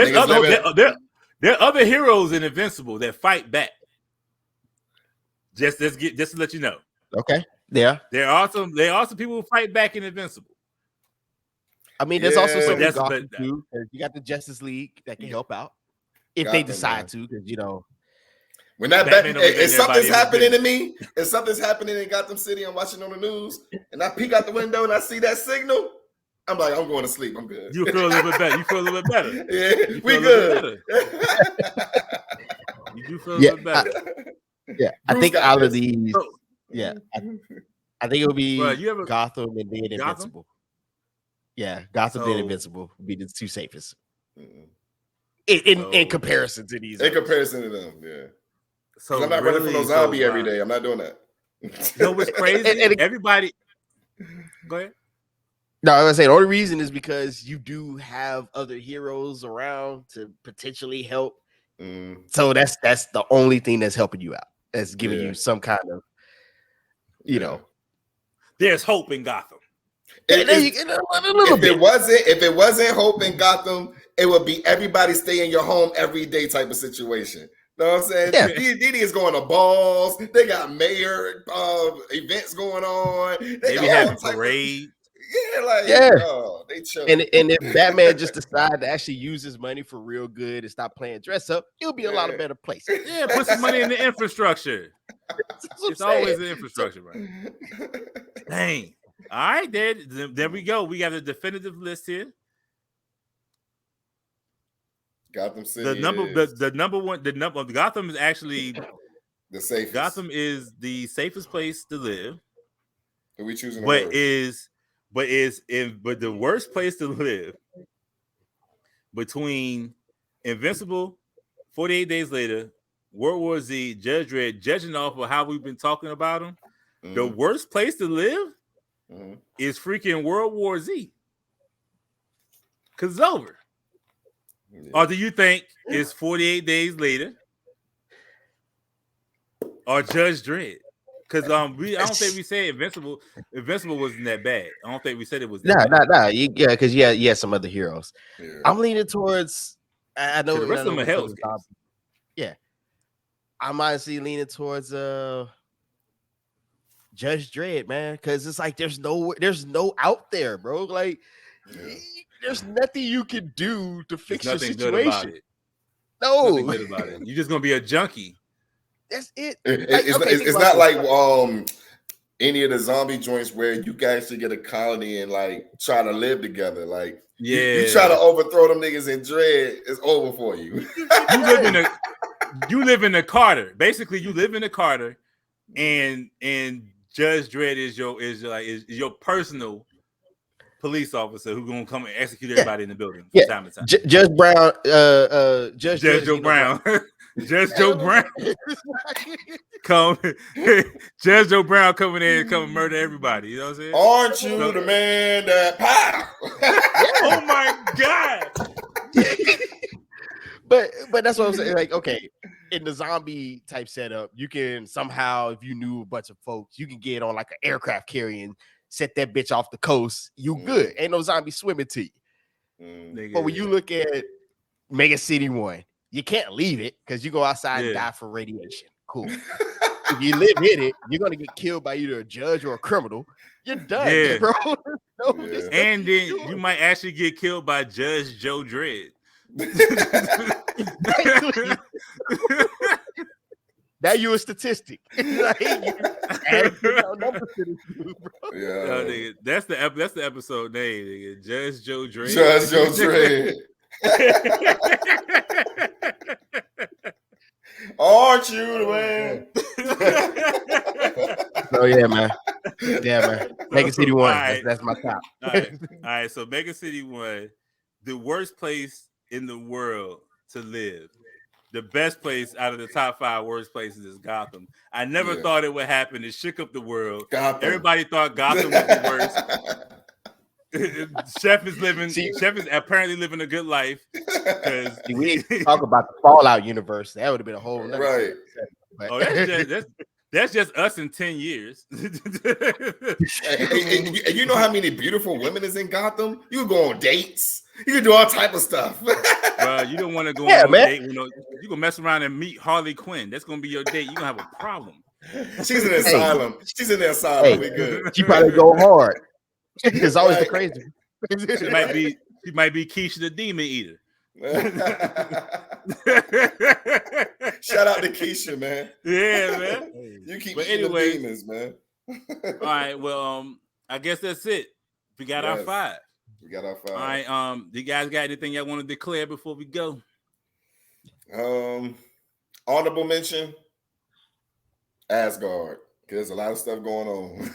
There are other heroes in Invincible that fight back. Just to let you know. Okay. Yeah. There are some people who fight back in Invincible. I mean, there's also some Gotham too. You got the Justice League that can help out if they decide to, because when that if something's happening to me, if something's happening in Gotham City, I'm watching on the news, and I peek out the window and I see that signal, I'm like, I'm going to sleep. I'm good. You feel a little bit better. Yeah, we good. You do feel a little bit better. I think out of these, I think it'll be Gotham and then Invincible. Yeah, Gotham and Invincible would be the two safest in comparison to these. In comparison to them, yeah. So I'm not running from no zombie every day. I'm not doing that. You know what's crazy? Everybody Go ahead. No, I was saying the only reason is because you do have other heroes around to potentially help. So that's the only thing that's helping you out. That's giving you some kind of, you know. There's hope in Gotham. If it wasn't hope in Gotham, it would be everybody stay in your home every day type of situation. You know what I'm saying? Yeah. DD is going to balls. They got mayor events going on. They be having parade. They chill. And if Batman just decided to actually use his money for real good and stop playing dress up, it'll be a lot of better places. Yeah, put some money in the infrastructure. It's always the infrastructure, right? Dang. All right, there we go. We got a definitive list here. Gotham City. The number one. Gotham is actually the safest. Gotham is the safest place to live. Are we choosing? But the worst place to live between Invincible, 48 Days Later, World War Z, Judge Dredd, judging off of how we've been talking about them, the worst place to live is freaking World War Z. Because it's over. Yeah. Or do you think it's 48 Days Later or Judge Dredd? Because I don't think we said Invincible. Invincible wasn't that bad. I don't think we said it was. Nah. Yeah, because you had some other heroes. Yeah. I'm leaning towards. I know the rest of them are Hell's. Yeah, I'm honestly leaning towards Judge Dredd, man, because it's like there's no out there, bro. Like there's nothing you can do to fix the situation. No, nothing good about it. You're just gonna be a junkie. That's it. It's not like any of the zombie joints where you guys should get a colony and like try to live together. Like you try to overthrow them niggas in Dredd, it's over for you. You live in a Carter. Basically, you live in a Carter, and Judge Dredd is your personal police officer who's gonna come and execute everybody in the building from time to time. Judge Brown, Judge Joe Brown. Judge Joe Brown Judge Joe Brown coming in and come and murder everybody. You know what I'm saying? Aren't you the man that Oh my God. But that's what I'm saying. Like, okay, in the zombie type setup, you can somehow, if you knew a bunch of folks, you can get on like an aircraft carrier and set that bitch off the coast. You good. Ain't no zombie swimming to you. But when you look at Mega City 1, you can't leave it because you go outside and die for radiation. Cool. If you live in it, you're gonna get killed by either a judge or a criminal. You're done, bro. And then you might actually get killed by Judge Joe Dredd. Now you're a statistic. Like, nigga, that's the episode name, nigga. Judge Joe Dredd. Judge Joe Dredd. Aren't you the man? Oh yeah, man. Mega City 1. Right. That's my top. All right. So Mega City 1, the worst place in the world to live. The best place out of the top 5 worst places is Gotham. I never thought it would happen. It shook up the world. Gotham. Everybody thought Gotham was the worst. Chef is apparently living a good life. We didn't talk about the Fallout universe. That would have been a whole right. Oh, that's just us in 10 years. And you know how many beautiful women is in Gotham? You can go on dates. You can do all type of stuff. You don't want to go on a date. You gonna mess around and meet Harley Quinn. That's gonna be your date. You're gonna have a problem. She's in the asylum. She's in the asylum. We good. She probably go hard. It's always the crazy. She might be Keisha the Demon Eater. Shout out to Keisha, man. Yeah, man. You keep eating the demons, man. All right, well, I guess that's it. We got our 5. We got our 5. All right, you guys got anything y'all want to declare before we go? Honorable mention, Asgard, because there's a lot of stuff going on.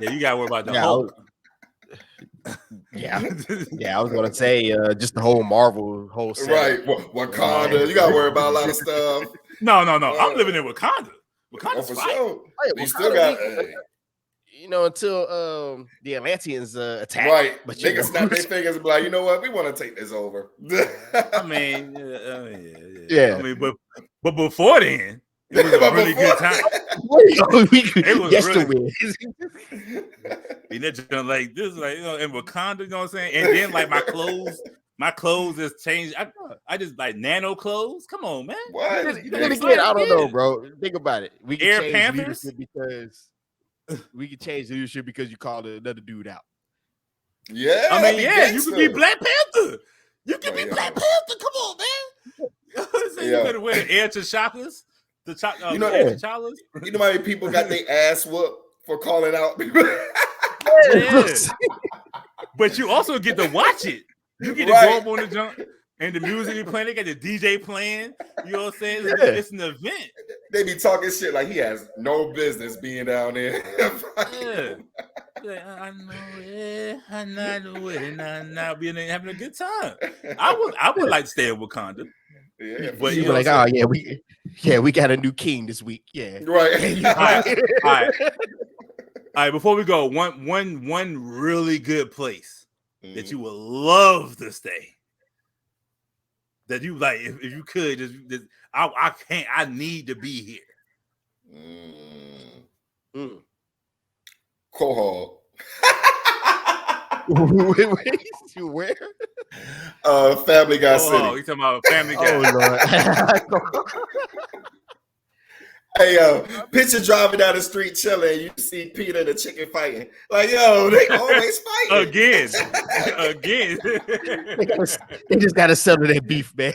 Yeah, you gotta worry about the Hulk. Yeah, I was gonna say just the whole Marvel set. Right. Wakanda, you gotta worry about a lot of stuff. No. I'm living in Wakanda. Wakanda's for fine. sure. You still got until the Atlanteans attack. Right. But they can snap their fingers and be like, you know what? We want to take this over. I mean, yeah. I mean, but before then, it was a really good time. It was really be that like this, like in Wakanda, you know what I'm saying? And then like my clothes has changed. I just like nano clothes. Come on, man. What? Then again, I don't know, bro. Think about it. We can change Panthers because you called another dude out. Yeah, I mean, you could be Black Panther. You can be Black Panther. Come on, man. You better wear the air T'Chakas. You know how many people got their ass whooped for calling out people? But you also get to watch it. You get to go up on the jump and the music be playing. They got the DJ playing. You know what I'm saying? It's an event. They be talking shit like he has no business being down there. I know it. I know it. And now being there having a good time. I would like to stay in Wakanda. Yeah, but you like, oh yeah, we got a new king this week. Yeah, right. All right. Before we go, one really good place that you would love to stay. That you like, if you could, just I can't. I need to be here. Quahog. Wait, you where? Family Guy City. You talking about Family Guy? Oh Lord. Hey, picture driving down the street chilling, you see Peter and the chicken fighting. Like, yo, they always fighting. Again. They just gotta settle their beef, man.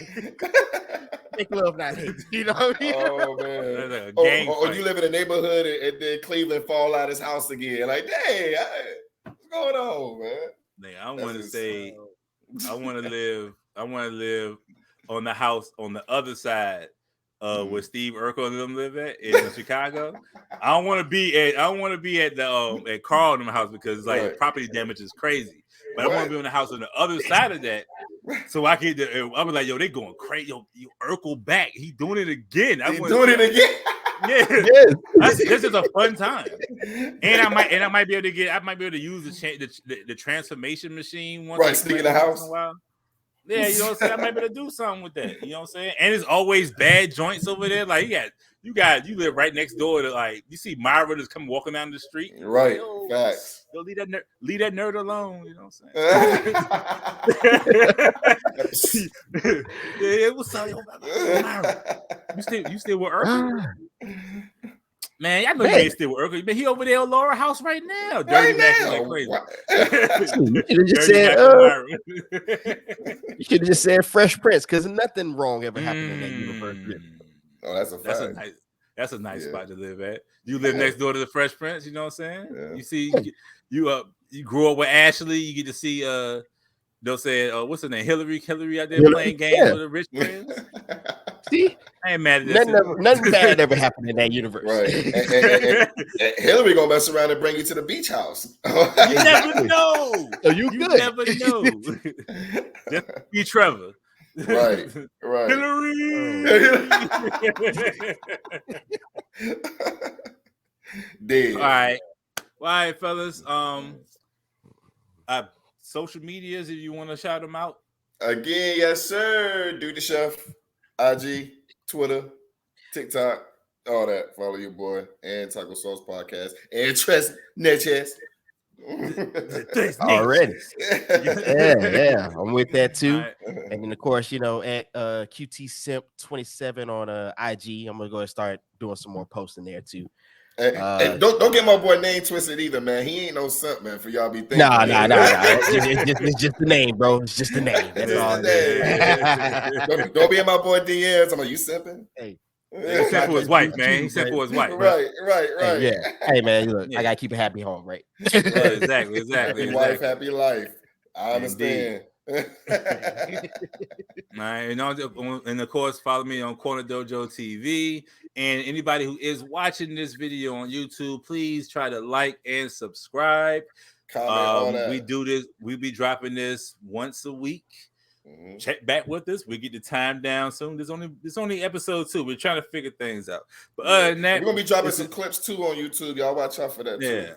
Make love, not hate. You know what I mean? Oh man. Or you live in a neighborhood and then Cleveland fall out his house again. Like, dang, what's going on, man? I want to say, I want to live on the house on the other side where Steve Urkel and them live at in Chicago. I don't want to be at the at Carl and them house because like property damage is crazy. But I want to be on the house on the other side of that, so I can. I was like, yo, they going crazy. Yo, Urkel back. He doing it again. He's doing it again. Yeah, this is a fun time, and I might be able to use the transformation machine once. Right, sneak in the house. Yeah, you know what I'm saying? I might be able to do something with that. You know what I'm saying? And it's always bad joints over there. Like you live right next door to like you see Myra just come walking down the street. Right. Yo, facts. Yo, leave that nerd alone. You know what I'm saying? Yeah, what's up, Myra? You still with Urkel? Man, I know you ain't still with Urkel. Man, he over there at Laura house right now. Dirty Mac like crazy. You should have just said Fresh Prince because nothing wrong ever happened in that universe. Oh, that's a fact. That's a nice spot to live at. You live next door to the Fresh Prince, you know what I'm saying? Yeah. You see, you grew up with Ashley, you get to see they'll say what's her name? Hillary out there playing games with the rich friends. See? I ain't mad at this. Nothing bad ever happened in that universe. Right. And Hillary gonna mess around and bring you to the beach house. You never know. So you never know. Just be Trevor. Right. Hillary. Dead. All right, fellas. Social medias, if you want to shout them out. Again, yes, sir. Do the Chef, IG, Twitter, TikTok, all that. Follow your boy and Taco Sauce Podcast and Trust Neches. Already. Yeah. I'm with that too. Right. And then of course, at QT Simp 27 on IG. I'm gonna go and start doing some more posting there too. And don't get my boy name twisted either, man. He ain't no simp, man. For y'all be thinking. Nah. It's just the name, bro. It's just the name. That's all. Don't be in my boy DMs. I'm like, you simping? Hey. He sent for his wife, man. He sent for his wife. Right. Hey, yeah. Hey, man. Look, I gotta keep a happy home, right? Exactly. Happy wife, happy life. I understand. And of course, follow me on Corner Dojo TV. And anybody who is watching this video on YouTube, please try to like and subscribe. Comment on that. We do this. We be dropping this once a week. Mm-hmm. Check back with us. We get the time down soon. There's only episode 2. We're trying to figure things out. But other than that, we're gonna be dropping some clips too on YouTube. Y'all watch out for that. Yeah. Too.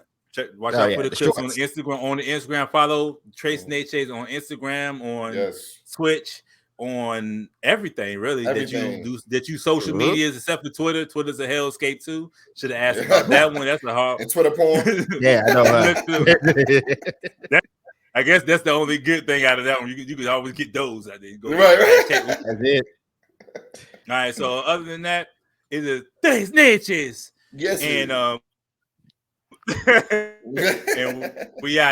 Watch out for the clips on Instagram. On the Instagram, follow Trace Neches on Instagram, on Twitch, on everything really that you social medias except for Twitter. Twitter's a hellscape too. Should have asked about that one. That's a hard and Twitter porn. Yeah, I know. I guess that's the only good thing out of that one. You could always get those. I think. Right. That's it. All right. So other than that, it is Trace Neches. Yes. And and we out.